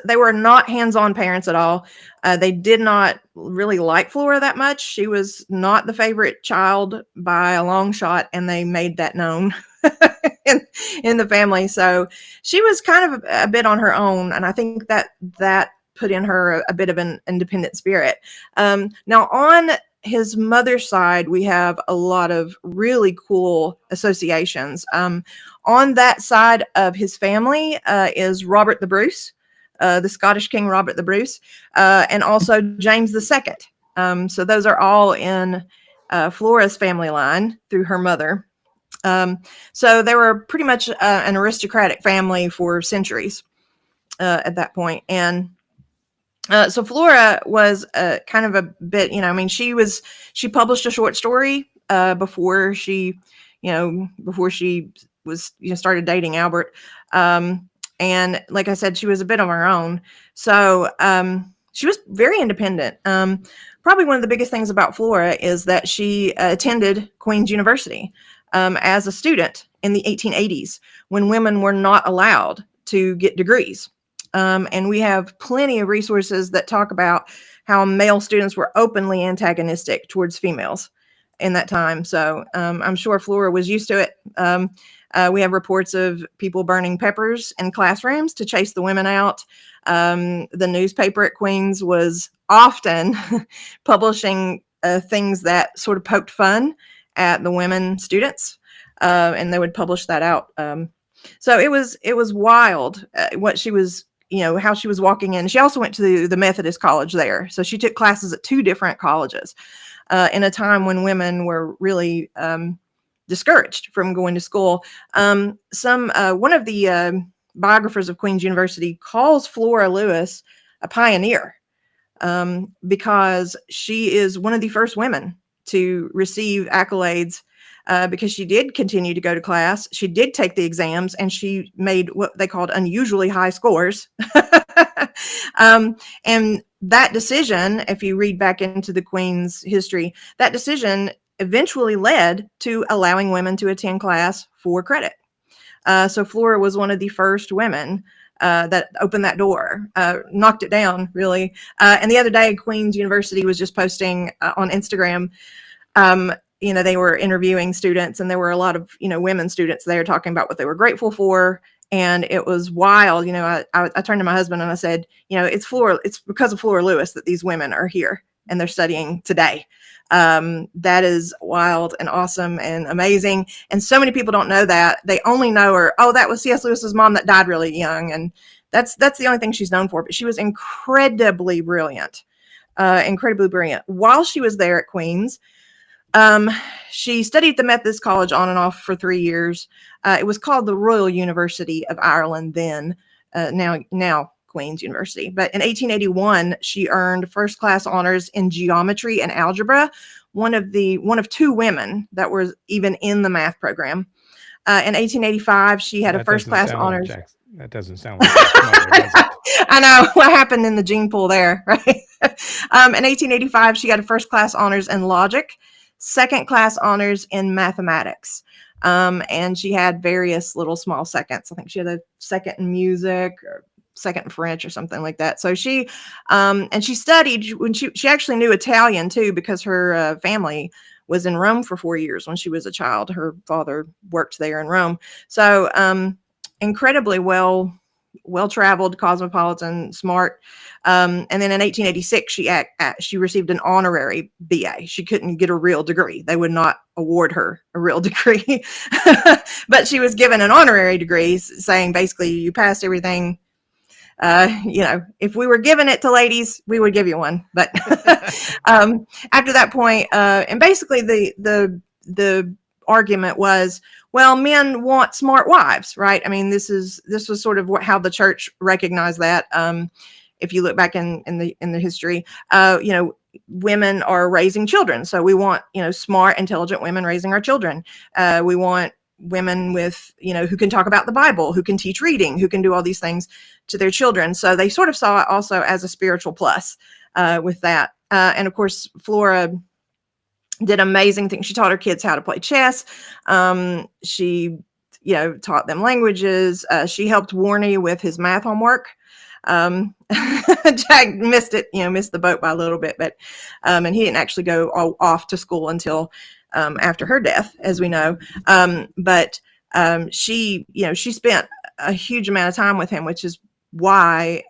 Speaker 3: they were not hands-on parents at all. They did not really like Flora that much. She was not the favorite child by a long shot, and they made that known in the family. So she was kind of a bit on her own, and I think that put in her a bit of an independent spirit. Now on his mother's side, we have a lot of really cool associations. On that side of his family is Robert the Bruce, the Scottish King Robert the Bruce, and also James II. So those are all in Flora's family line through her mother. So they were pretty much an aristocratic family for centuries at that point. And so Flora was kind of a bit, I mean, she published a short story before she was, started dating Albert. And like I said, she was a bit on her own. So she was very independent. Probably one of the biggest things about Flora is that she attended Queen's University as a student in the 1880s when women were not allowed to get degrees. And we have plenty of resources that talk about how male students were openly antagonistic towards females in that time. So I'm sure Flora was used to it. We have reports of people burning peppers in classrooms to chase the women out. The newspaper at Queen's was often publishing things that sort of poked fun at the women students, and they would publish that out. So it was wild what she was, how she was walking in. She also went to the Methodist college there. So she took classes at 2 different colleges in a time when women were really discouraged from going to school. One of the biographers of Queen's University calls Flora Lewis a pioneer because she is one of the first women to receive accolades because she did continue to go to class. She did take the exams, and she made what they called unusually high scores. And that decision, if you read back into the Queen's history, that decision eventually led to allowing women to attend class for credit. So Flora was one of the first women that opened that door, knocked it down, really. And the other day, Queen's University was just posting on Instagram, they were interviewing students, and there were a lot of, women students there talking about what they were grateful for. And it was wild. I turned to my husband and I said, it's because of Flora Lewis that these women are here and they're studying today. That is wild and awesome and amazing. And so many people don't know that. They only know her, oh, that was C.S. Lewis's mom that died really young. And that's the only thing she's known for. But she was incredibly brilliant. While she was there at Queen's, she studied at the Methodist College on and off for 3 years. It was called the Royal University of Ireland then, now Queen's University. But in 1881, she earned first-class honors in geometry and algebra, one of 2 women that were even in the math program. In 1885, she had a first-class honors.
Speaker 7: That doesn't sound like that.
Speaker 3: I know what happened in the gene pool there, right? In 1885, she got a first-class honors in logic, second-class honors in mathematics. And she had various little small seconds. I think she had a second in music or second in French or something like that. So she studied when she actually knew Italian too, because her family was in Rome for 4 years when she was a child. Her father worked there in Rome. So incredibly well-traveled, cosmopolitan, smart. And then in 1886, she received an honorary BA. She couldn't get a real degree. They would not award her a real degree, but she was given an honorary degree, saying basically you passed everything. If we were giving it to ladies, we would give you one. But after that point, and basically the argument was, well, men want smart wives, right? I mean, this was sort of how the church recognized that. If you look back in the history, women are raising children, so we want smart, intelligent women raising our children. We want women with who can talk about the Bible, who can teach reading, who can do all these things to their children. So they sort of saw it also as a spiritual plus with that. And of course, Flora did amazing things. She taught her kids how to play chess. She taught them languages. She helped Warney with his math homework. Jack missed the boat by a little bit, but and he didn't actually go off to school until after her death, as we know. But she spent a huge amount of time with him, which is why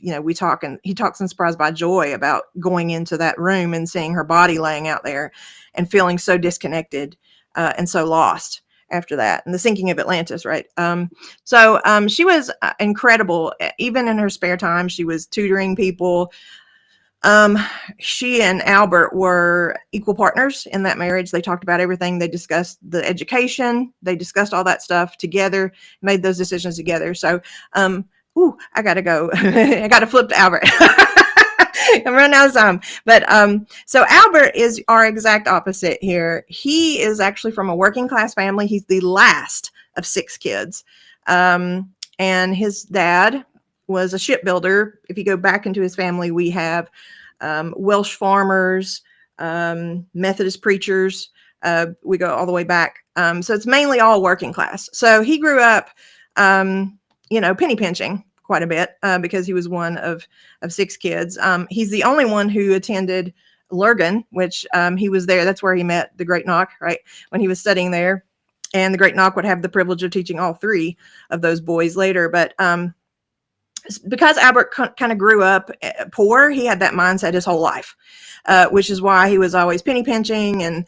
Speaker 3: we talk, and he talks in Surprised by Joy about going into that room and seeing her body laying out there and feeling so disconnected and so lost after that, and the sinking of Atlantis, right? So she was incredible. Even in her spare time, she was tutoring people. She and Albert were equal partners in that marriage. They talked about everything. They discussed the education. They discussed all that stuff together, made those decisions together. So, I gotta go. I gotta flip to Albert. I'm running out of time. But so Albert is our exact opposite here. He is actually from a working class family. He's the last of 6 kids. And his dad was a shipbuilder. If you go back into his family, we have Welsh farmers, Methodist preachers. We go all the way back. So it's mainly all working class. So he grew up, penny pinching quite a bit because he was one of 6 kids. He's the only one who attended Lurgan, which he was there. That's where he met the Great Knock, right? When he was studying there. And the Great Knock would have the privilege of teaching all 3 of those boys later. But because Albert kind of grew up poor, he had that mindset his whole life, which is why he was always penny pinching. And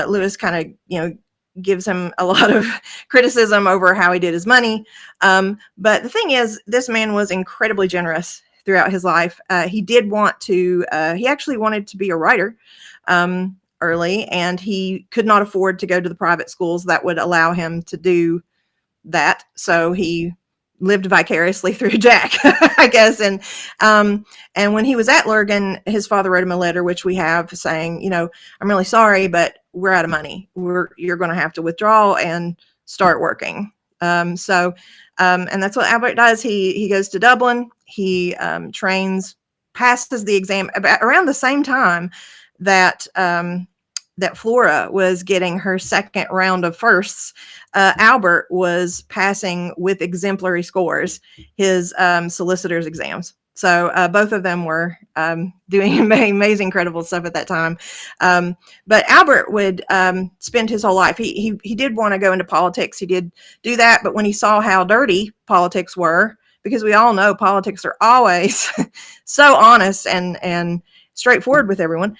Speaker 3: Lewis kind of, gives him a lot of criticism over how he did his money. But the thing is, this man was incredibly generous throughout his life. He did want to, he actually wanted to be a writer early, and he could not afford to go to the private schools that would allow him to do that. So he lived vicariously through Jack, I guess. And when he was at Lurgan, his father wrote him a letter, which we have, saying, I'm really sorry, but we're out of money. You're going to have to withdraw and start working. And that's what Albert does. He goes to Dublin. He trains, passes the exam around the same time that that Flora was getting her second round of firsts. Albert was passing with exemplary scores his solicitor's exams. So both of them were doing amazing, incredible stuff at that time. But Albert would spend his whole life. He did want to go into politics. He did do that. But when he saw how dirty politics were, because we all know politics are always so honest and straightforward with everyone,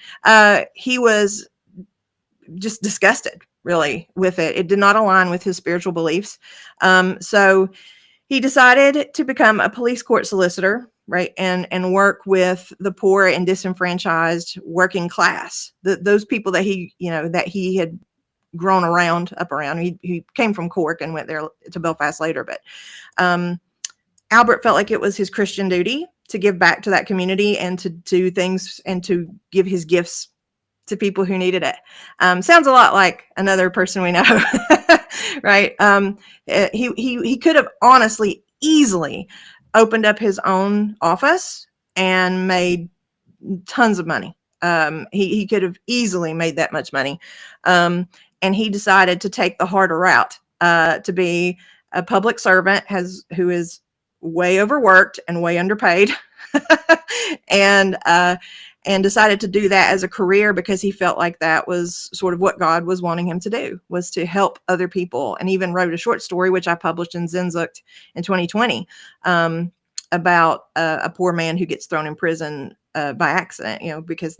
Speaker 3: he was just disgusted, really, with it. It did not align with his spiritual beliefs. So he decided to become a police court solicitor, right, and work with the poor and disenfranchised working class, those people that he had grown up around. He came from Cork and went there to Belfast later, but Albert felt like it was his Christian duty to give back to that community and to do things and to give his gifts to people who needed it. Sounds a lot like another person we know, right? He could have honestly, easily opened up his own office and made tons of money. He could have easily made that much money. And he decided to take the harder route, to be a public servant who is way overworked and way underpaid. And decided to do that as a career because he felt like that was sort of what God was wanting him to do, was to help other people. And even wrote a short story, which I published in Zenzucht in 2020, about a poor man who gets thrown in prison by accident, because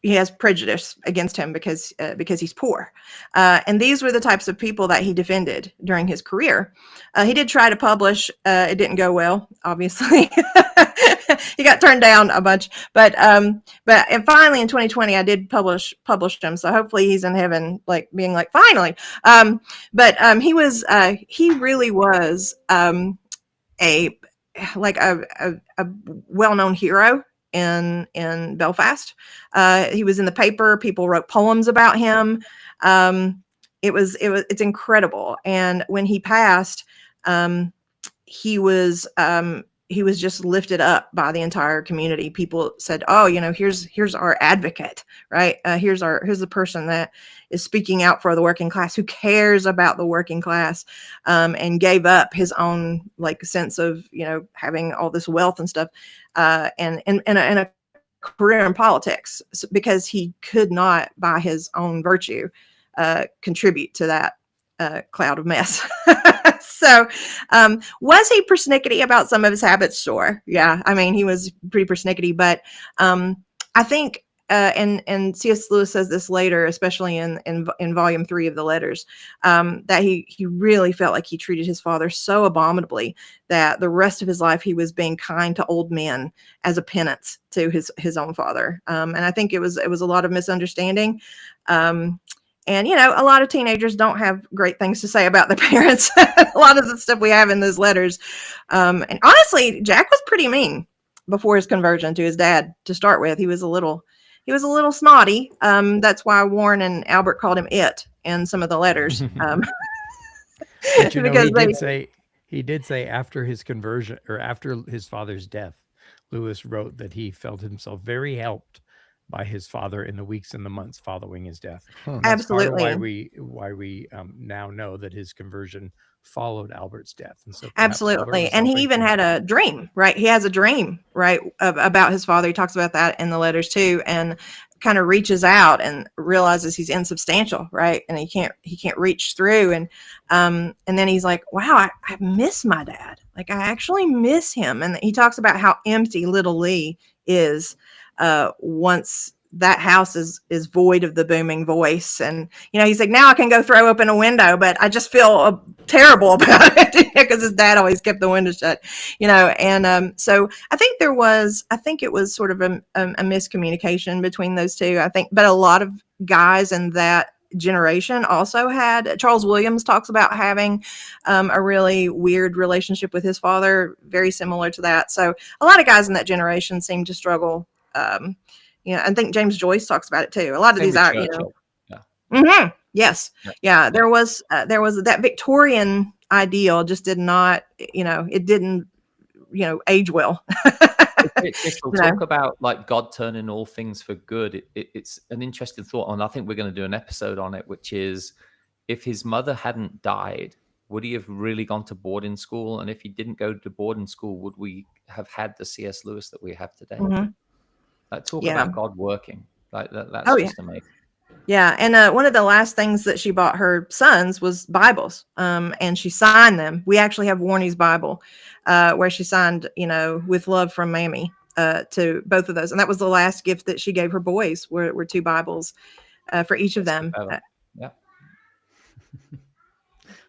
Speaker 3: he has prejudice against him because he's poor. And these were the types of people that he defended during his career. He did try to publish. It didn't go well, obviously. He got turned down a bunch. But and finally in 2020, I did publish him. So hopefully he's in heaven, like being like, finally. But he really was a well-known hero in Belfast. He was in the paper. People wrote poems about him. It's incredible. And when he passed, he was he was just lifted up by the entire community. People said, "Oh, here's our advocate, right? Here's the person that is speaking out for the working class, who cares about the working class, and gave up his own sense of having all this wealth and stuff, and a career in politics because he could not, by his own virtue, contribute to that cloud of mess." So, was he persnickety about some of his habits? Sure. Yeah. I mean, he was pretty persnickety, but I think, and C.S. Lewis says this later, especially in volume 3 of the letters, that he really felt like he treated his father so abominably that the rest of his life he was being kind to old men as a penance to his own father. And I think it was a lot of misunderstanding. And, a lot of teenagers don't have great things to say about their parents. A lot of the stuff we have in those letters. And honestly, Jack was pretty mean before his conversion to his dad to start with. He was a little snotty. That's why Warren and Albert called him it in some of the letters.
Speaker 7: But he did say after his conversion, or after his father's death, Lewis wrote that he felt himself very helped by his father in the weeks and the months following his death.
Speaker 3: Absolutely.
Speaker 7: Why we now know that his conversion followed Albert's death. And so
Speaker 3: absolutely. And he even had a dream, right? He has a dream, right, about his father. He talks about that in the letters too, and kind of reaches out and realizes he's insubstantial, right? And he can't reach through. And then he's like, wow, I miss my dad. I actually miss him. And he talks about how empty little Lee is once that house is void of the booming voice. And he's like, now I can go throw open a window, but I just feel terrible about it because his dad always kept the window shut. And so I think it was sort of a miscommunication between those two, I think. But a lot of guys in that generation also had. Charles Williams talks about having a really weird relationship with his father, very similar to that. So a lot of guys in that generation seem to struggle. I think James Joyce talks about it too. A lot of these are,
Speaker 4: Yeah.
Speaker 3: Yes. Yeah. There was that Victorian ideal just did not, it didn't, age well.
Speaker 4: We'll talk about God turning all things for good. It's an interesting thought, and I think we're going to do an episode on it, which is, if his mother hadn't died, would he have really gone to boarding school? And if he didn't go to boarding school, would we have had the C.S. Lewis that we have today?
Speaker 3: Mm-hmm.
Speaker 4: Talk about God working. That's just amazing.
Speaker 3: Yeah. And one of the last things that she bought her sons was Bibles. And she signed them. We actually have Warnie's Bible, where she signed, with love from Mammy, to both of those. And that was the last gift that she gave her boys, were 2 Bibles for each of them.
Speaker 4: Yeah.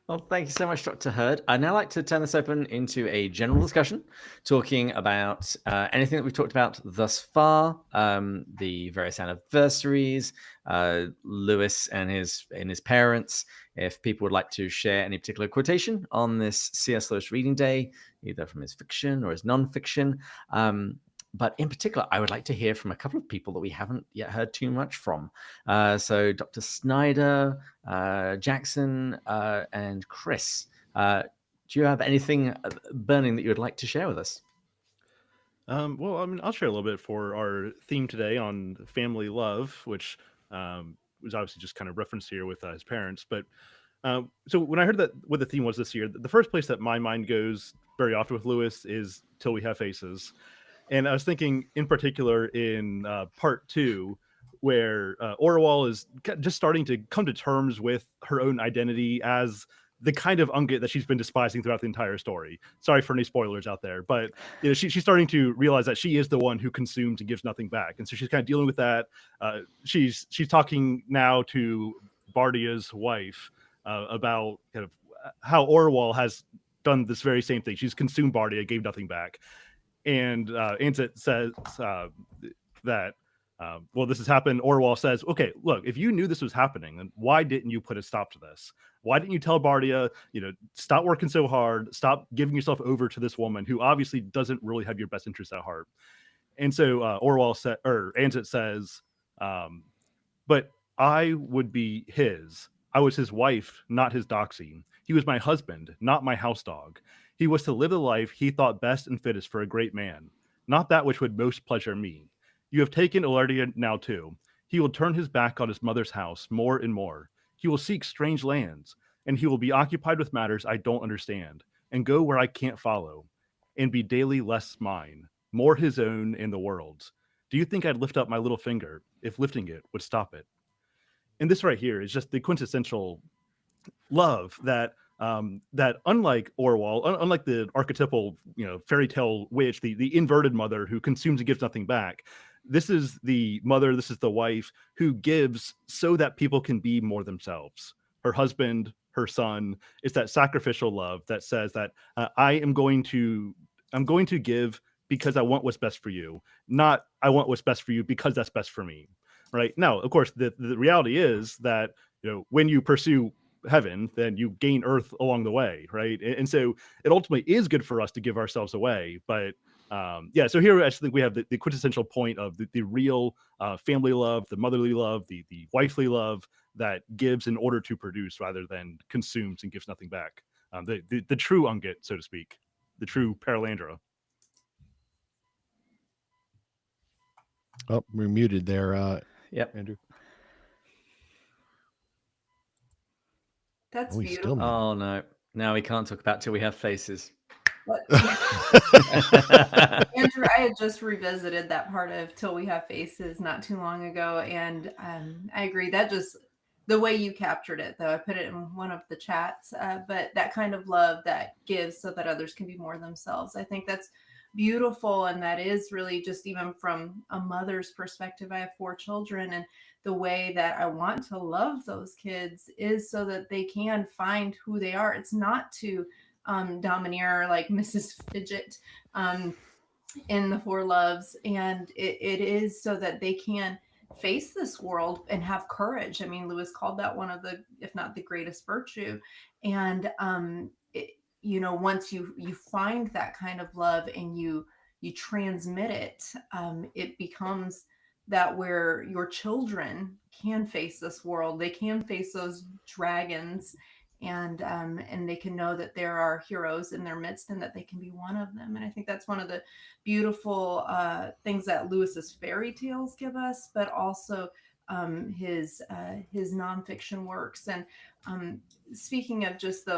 Speaker 1: Well, thank you so much, Dr. Hurd. I'd now like to turn this open into a general discussion, talking about anything that we've talked about thus far, the various anniversaries, Lewis and his parents. If people would like to share any particular quotation on this C.S. Lewis Reading Day, either from his fiction or his nonfiction, but in particular, I would like to hear from a couple of people that we haven't yet heard too much from. So Dr. Snyder, Jackson, and Chris, do you have anything burning that you would like to share with us?
Speaker 9: Well, I'll share a little bit for our theme today on family love, which was obviously just kind of referenced here with his parents. But so when I heard that what the theme was this year, the first place that my mind goes very often with Lewis is Till We Have Faces. And I was thinking in particular in part 2, where Orwell is just starting to come to terms with her own identity as the kind of Ungit that she's been despising throughout the entire story. Sorry for any spoilers out there, but she's starting to realize that she is the one who consumes and gives nothing back. And so she's kind of dealing with that. She's talking now to Bardia's wife about kind of how Orwell has done this very same thing. She's consumed Bardia, gave nothing back. And Ansett says that, well, this has happened. Orwell says, okay, look, if you knew this was happening, then why didn't you put a stop to this? Why didn't you tell Bardia, stop working so hard, stop giving yourself over to this woman who obviously doesn't really have your best interests at heart? And so Ansett says, but I would be his. I was his wife, not his doxy. He was my husband, not my house dog. He was to live the life he thought best and fittest for a great man, not that which would most pleasure me. You have taken Ilardia now too. He will turn his back on his mother's house more and more. He will seek strange lands, and he will be occupied with matters I don't understand, and go where I can't follow, and be daily less mine, more his own and the world's. Do you think I'd lift up my little finger if lifting it would stop it? And this right here is just the quintessential love that that unlike Orwell, unlike the archetypal, fairy tale witch, the inverted mother who consumes and gives nothing back, this is the mother, this is the wife who gives so that people can be more themselves. Her husband, her son. It's that sacrificial love that says that I'm going to give because I want what's best for you, not I want what's best for you because that's best for me. Right now, of course, the reality is that when you pursue heaven, then you gain earth along the way, right? And so it ultimately is good for us to give ourselves away. But so here I just think we have the quintessential point of the real family love, the motherly love, the wifely love that gives in order to produce rather than consumes and gives nothing back. The true Ungit, so to speak, the true Paralandra.
Speaker 8: Oh, we're muted there.
Speaker 1: Yep.
Speaker 8: Andrew.
Speaker 5: That's
Speaker 8: he's still
Speaker 5: beautiful.
Speaker 8: muted.
Speaker 1: Oh no. Now we can't talk about till we have faces.
Speaker 5: Andrew, I had just revisited that part of Till We Have Faces not too long ago, and I agree. That just the way you captured it, though, I put it in one of the chats. But that kind of love that gives so that others can be more themselves, I think that's beautiful, and that is really just even from a mother's perspective. I have 4 children, and the way that I want to love those kids is so that they can find who they are. It's not to domineer like Mrs. Fidget in the 4 Loves, and it is so that they can face this world and have courage. I mean, Lewis called that one of the, if not the greatest virtue. And once you find that kind of love and you transmit it, it becomes that where your children can face this world, they can face those dragons, and they can know that there are heroes in their midst and that they can be one of them. And I think that's one of the beautiful things that Lewis's fairy tales give us, but also his nonfiction works. And speaking of just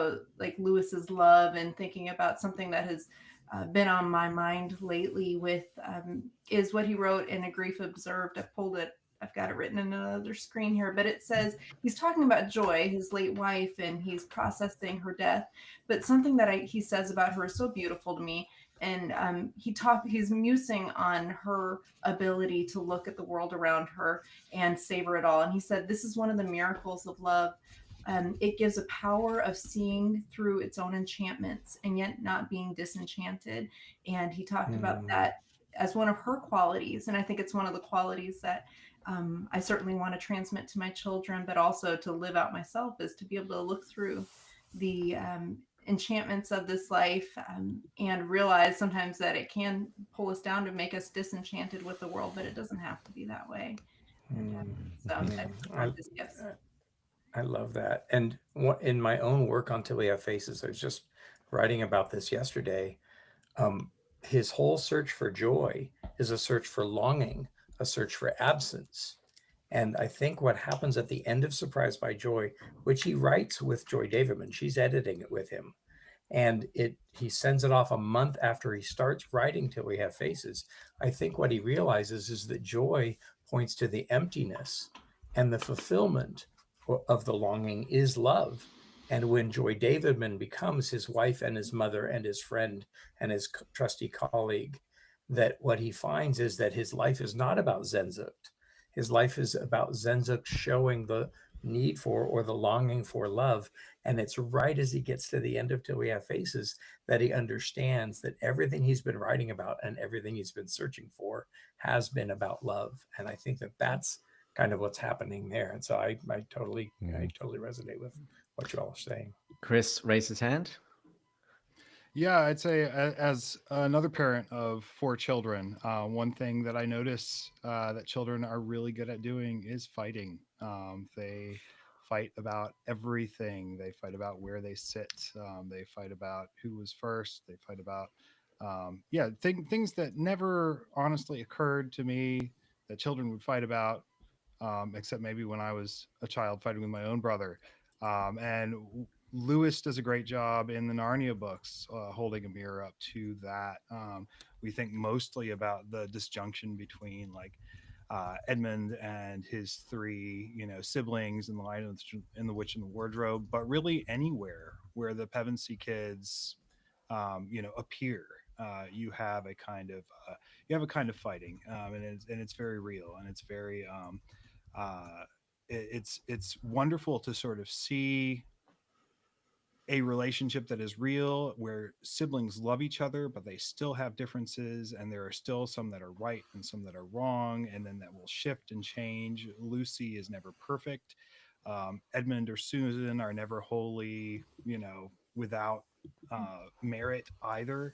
Speaker 5: Lewis's love, and thinking about something that has been on my mind lately with is what he wrote in A Grief Observed. I've got it written in another screen here, but it says he's talking about Joy, his late wife, and he's processing her death. But something that he says about her is so beautiful to me. And he's musing on her ability to look at the world around her and savor it all. And he said, this is one of the miracles of love. It gives a power of seeing through its own enchantments and yet not being disenchanted. And he talked about that as one of her qualities. And I think it's one of the qualities that I certainly want to transmit to my children, but also to live out myself, is to be able to look through the enchantments of this life and realize sometimes that it can pull us down to make us disenchanted with the world, but it doesn't have to be that way.
Speaker 13: I love that. And in my own work on Till We Have Faces, I was just writing about this yesterday. His whole search for joy is a search for longing, a search for absence. And I think what happens at the end of Surprised by Joy, which he writes with Joy Davidman, she's editing it with him, and he sends it off a month after he starts writing Till We Have Faces. I think what he realizes is that joy points to the emptiness, and the fulfillment of the longing is love. And when Joy Davidman becomes his wife and his mother and his friend and his trusty colleague, that what he finds is that his life is not about Zenzucht. His life is about Zenzucht showing the need for, or the longing for, love. And it's right as he gets to the end of Till We Have Faces that he understands that everything he's been writing about and everything he's been searching for has been about love. And I think that that's kind of what's happening there. And so I totally resonate with what you all are saying.
Speaker 1: Chris raised his hand.
Speaker 10: Yeah, I'd say as another parent of 4 children, one thing that I notice that children are really good at doing is fighting. They fight about everything. They fight about where they sit. They fight about who was first. They fight about things that never honestly occurred to me that children would fight about, except maybe when I was a child fighting with my own brother. And Lewis does a great job in the Narnia books, holding a mirror up to that. We think mostly about the disjunction between like Edmund and his three, siblings in the Lion and the Witch and the Wardrobe, but really anywhere where the Pevensey kids, appear. You have a kind of fighting, and it's very real, and it's very it's wonderful to sort of see a relationship that is real where siblings love each other but they still have differences, and there are still some that are right and some that are wrong, and then that will shift and change. Lucy is never perfect. Edmund or Susan are never wholly without merit either,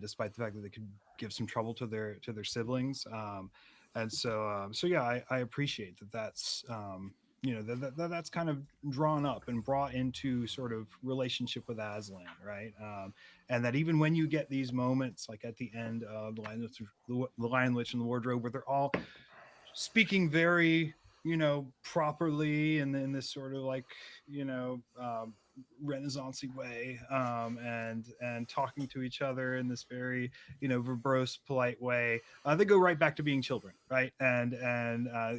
Speaker 10: despite the fact that they could give some trouble to their siblings. And so yeah, I appreciate that. That's that's kind of drawn up and brought into sort of relationship with Aslan, right? And that even when you get these moments, like at the end of the Lion, Witch, and the Wardrobe, where they're all speaking very, properly, and in this sort of like, Renaissance-y way, and talking to each other in this very, verbose, polite way, they go right back to being children, right? And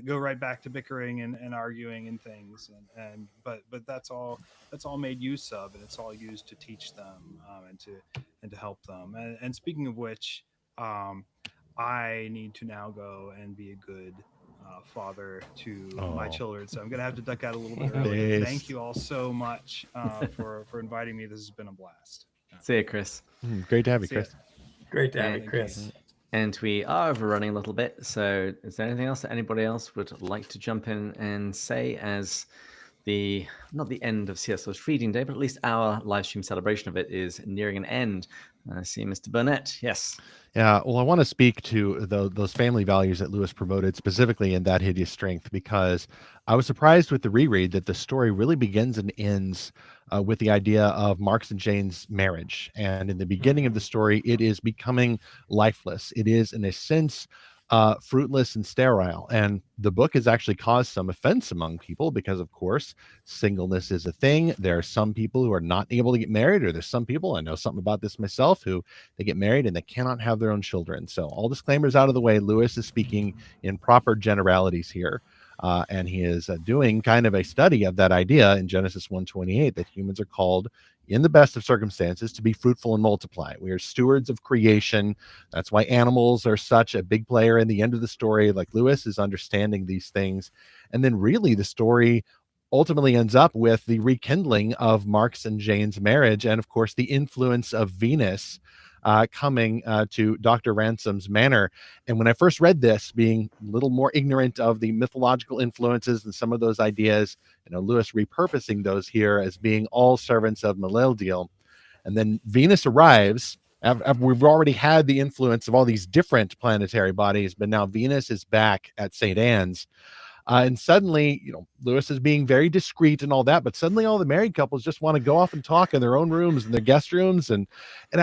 Speaker 10: go right back to bickering and arguing and things, but that's all made use of, and it's all used to teach them, and to help them. And speaking of which, I need to now go and be a good father to my children, so I'm gonna have to duck out a little bit early. Thank you all so much for inviting me. This has been a blast.
Speaker 1: See you, Chris.
Speaker 8: Great to have you, Chris.
Speaker 13: Great to have you, Chris.
Speaker 1: And we are overrunning a little bit, so is there anything else that anybody else would like to jump in and say as not the end of C.S. Lewis Reading Day, but at least our live stream celebration of it is nearing an end? I see Mr. Burnett. Yes.
Speaker 8: Yeah, well, I want to speak to those family values that Lewis promoted, specifically in That Hideous Strength, because I was surprised with the reread that the story really begins and ends with the idea of Mark's and Jane's marriage. And in the beginning of the story, it is becoming lifeless. It is, in a sense, fruitless and sterile. And the book has actually caused some offense among people because, of course, singleness is a thing. There are some people who are not able to get married, or there's some people, I know something about this myself, who they get married and they cannot have their own children. So all disclaimers out of the way, Lewis is speaking in proper generalities here. And he is doing kind of a study of that idea in Genesis 1:28, that humans are called, in the best of circumstances, to be fruitful and multiply. We are stewards of creation. That's why animals are such a big player in the end of the story. Like, Lewis is understanding these things. And then really the story ultimately ends up with the rekindling of Mark's and Jane's marriage, and of course the influence of Venus coming to Dr. Ransom's manor. And when I first read this, being a little more ignorant of the mythological influences and some of those ideas, Lewis repurposing those here as being all servants of Melildiel. And then Venus arrives. We've already had the influence of all these different planetary bodies, but now Venus is back at St. Anne's. And suddenly, Lewis is being very discreet and all that, but suddenly all the married couples just want to go off and talk in their own rooms and their guest rooms. And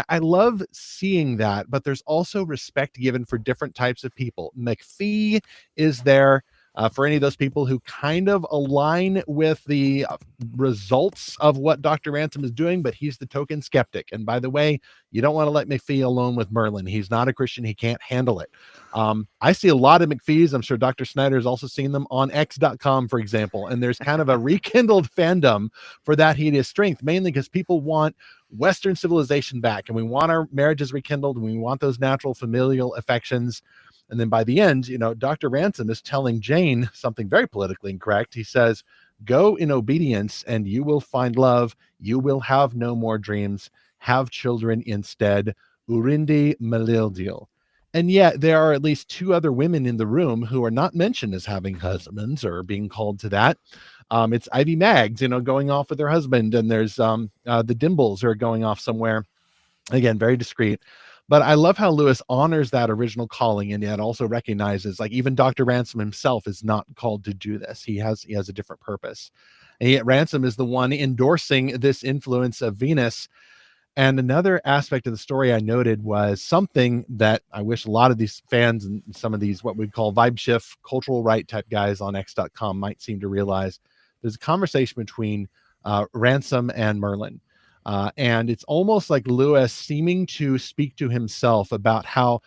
Speaker 8: I love seeing that, but there's also respect given for different types of people. McPhee is there for any of those people who kind of align with the results of what Dr. Ransom is doing, but he's the token skeptic. And by the way, you don't want to let McPhee alone with Merlin. He's not a Christian. He can't handle it. I see a lot of McPhees. I'm sure Dr. Snyder has also seen them on X.com, for example. And there's kind of a rekindled fandom for That Hideous Strength, mainly because people want Western civilization back, and we want our marriages rekindled, and we want those natural familial affections. And then by the end, Dr. Ransom is telling Jane something very politically incorrect. He says, "Go in obedience and you will find love. You will have no more dreams. Have children instead. Urindi Melildiel." And yet there are at least two other women in the room who are not mentioned as having husbands or being called to that. It's Ivy Maggs, going off with her husband. And there's the Dimbles who are going off somewhere. Again, very discreet. But I love how Lewis honors that original calling, and yet also recognizes, like, even Dr. Ransom himself is not called to do this. He has a different purpose. And yet Ransom is the one endorsing this influence of Venus. And another aspect of the story I noted was something that I wish a lot of these fans and some of these what we'd call vibe shift, cultural right type guys on X.com might seem to realize. There's a conversation between Ransom and Merlin. And it's almost like Lewis seeming to speak to himself about how,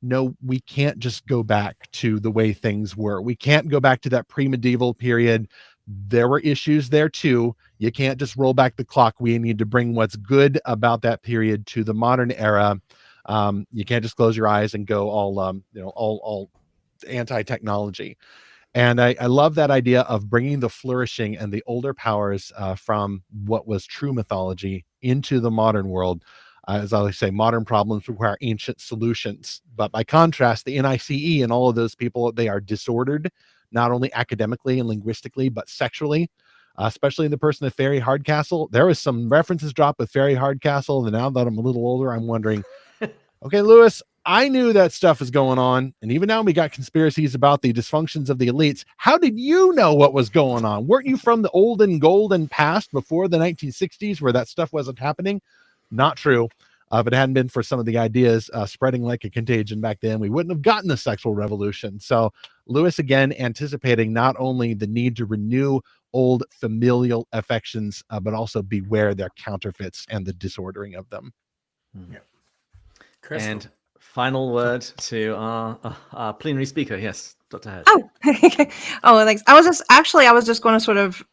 Speaker 8: no, we can't just go back to the way things were. We can't go back to that pre-medieval period. There were issues there too. You can't just roll back the clock. We need to bring what's good about that period to the modern era. You can't just close your eyes and go all anti-technology. And I love that idea of bringing the flourishing and the older powers from what was true mythology into the modern world. As I always say, modern problems require ancient solutions. But by contrast, the NICE and all of those people, they are disordered, not only academically and linguistically, but sexually, especially in the person of Fairy Hardcastle. There was some references dropped with Fairy Hardcastle, and now that I'm a little older, I'm wondering, okay, Lewis, I knew that stuff was going on, and even now we got conspiracies about the dysfunctions of the elites. How did you know what was going on? Weren't you from the olden golden past before the 1960s where that stuff wasn't happening? Not true. If it hadn't been for some of the ideas spreading like a contagion back then, we wouldn't have gotten the sexual revolution. So Lewis, again, anticipating not only the need to renew old familial affections, but also beware their counterfeits and the disordering of them.
Speaker 1: Yeah. And final word to our plenary speaker. Yes, Dr. Head.
Speaker 3: Oh, oh, thanks. I was just going to sort of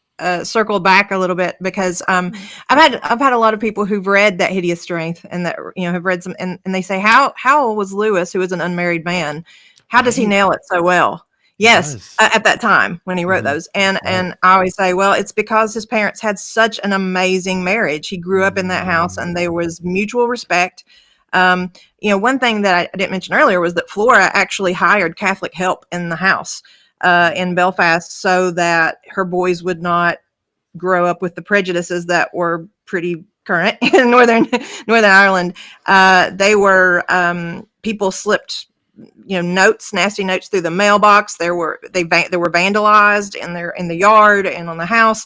Speaker 3: circle back a little bit because I've had a lot of people who've read That Hideous Strength and that have read some and they say how was Lewis, who is an unmarried man, how does he nail it so well? Yes, at that time when he wrote those, and I always say, well, it's because his parents had such an amazing marriage. He grew up in that house, and there was mutual respect. One thing that I didn't mention earlier was that Flora actually hired Catholic help in the house in Belfast so that her boys would not grow up with the prejudices that were pretty current in Northern Ireland. They were people slipped nasty notes through the mailbox. They were vandalized in the yard and on the house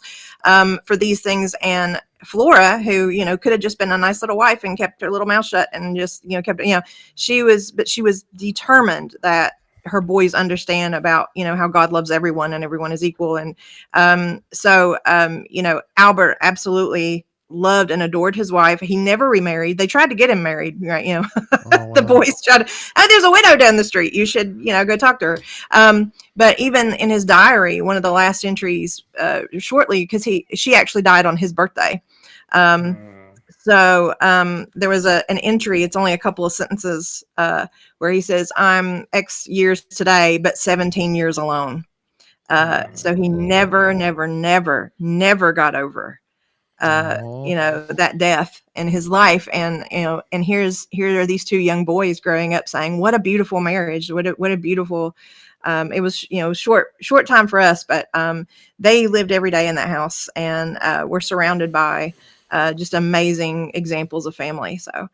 Speaker 3: for these things. And Flora, who could have just been a nice little wife and kept her little mouth shut and just she was determined that her boys understand about how God loves everyone and everyone is equal. And Albert absolutely loved and adored his wife. He never remarried. They tried to get him married, right? The boys tried to, there's a widow down the street, you should go talk to her. But even in his diary, one of the last entries shortly, because she actually died on his birthday. So there was an entry, it's only a couple of sentences where he says, I'm X years today, but 17 years alone. So he never got over that death in his life. And here are these two young boys growing up saying, what a beautiful marriage, what a beautiful it was short time for us, but they lived every day in that house and were surrounded by just amazing examples of family. So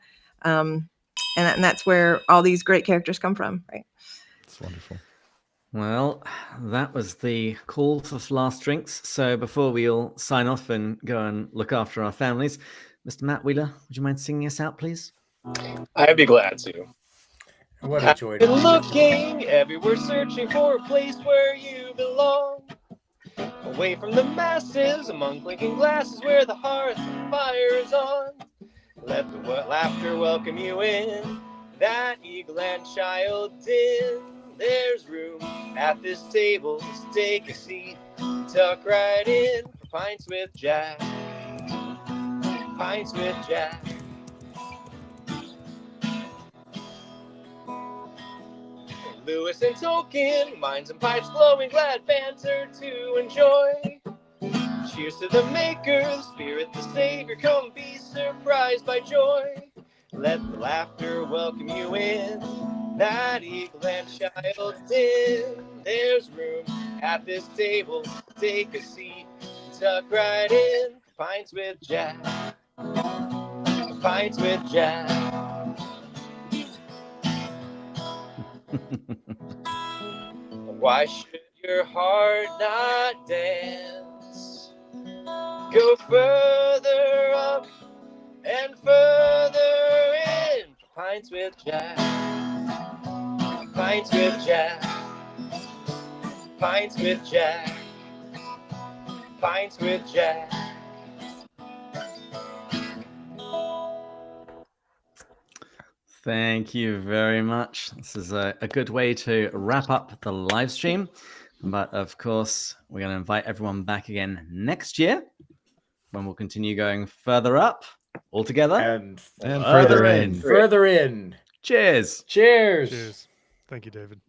Speaker 3: and that's where all these great characters come from, right?
Speaker 8: It's wonderful.
Speaker 1: Well, that was the call for last drinks. So before we all sign off and go and look after our families, Mr. Matt Wheeler, would you mind singing us out, please?
Speaker 11: I'd be glad to.
Speaker 13: What a joy.
Speaker 11: I've been looking everywhere, searching for a place where you belong. Away from the masses, among clinking glasses, where the hearth fire is on. Let the laughter welcome you in, that eagle and child din. There's room at this table, so take a seat, tuck right in for Pints with Jack. Pints with Jack. Lewis and Tolkien, minds and pipes glowing, glad banter to enjoy. Cheers to the maker, the spirit, the savior, come be surprised by joy. Let the laughter welcome you in, that eagle and child din. There's room at this table, take a seat, tuck right in, Pints with Jack. Pints with Jack.
Speaker 14: Why should your heart not dance? Go further up and further in. Pints with Jack. Pints with Jack. Pints with Jack. Pints with Jack.
Speaker 1: Thank you very much. This is a good way to wrap up the live stream. But of course, we're going to invite everyone back again next year when we'll continue going further up all together
Speaker 7: And
Speaker 8: further in.
Speaker 7: Further in.
Speaker 1: Cheers.
Speaker 7: Cheers.
Speaker 2: Cheers. Thank you, David.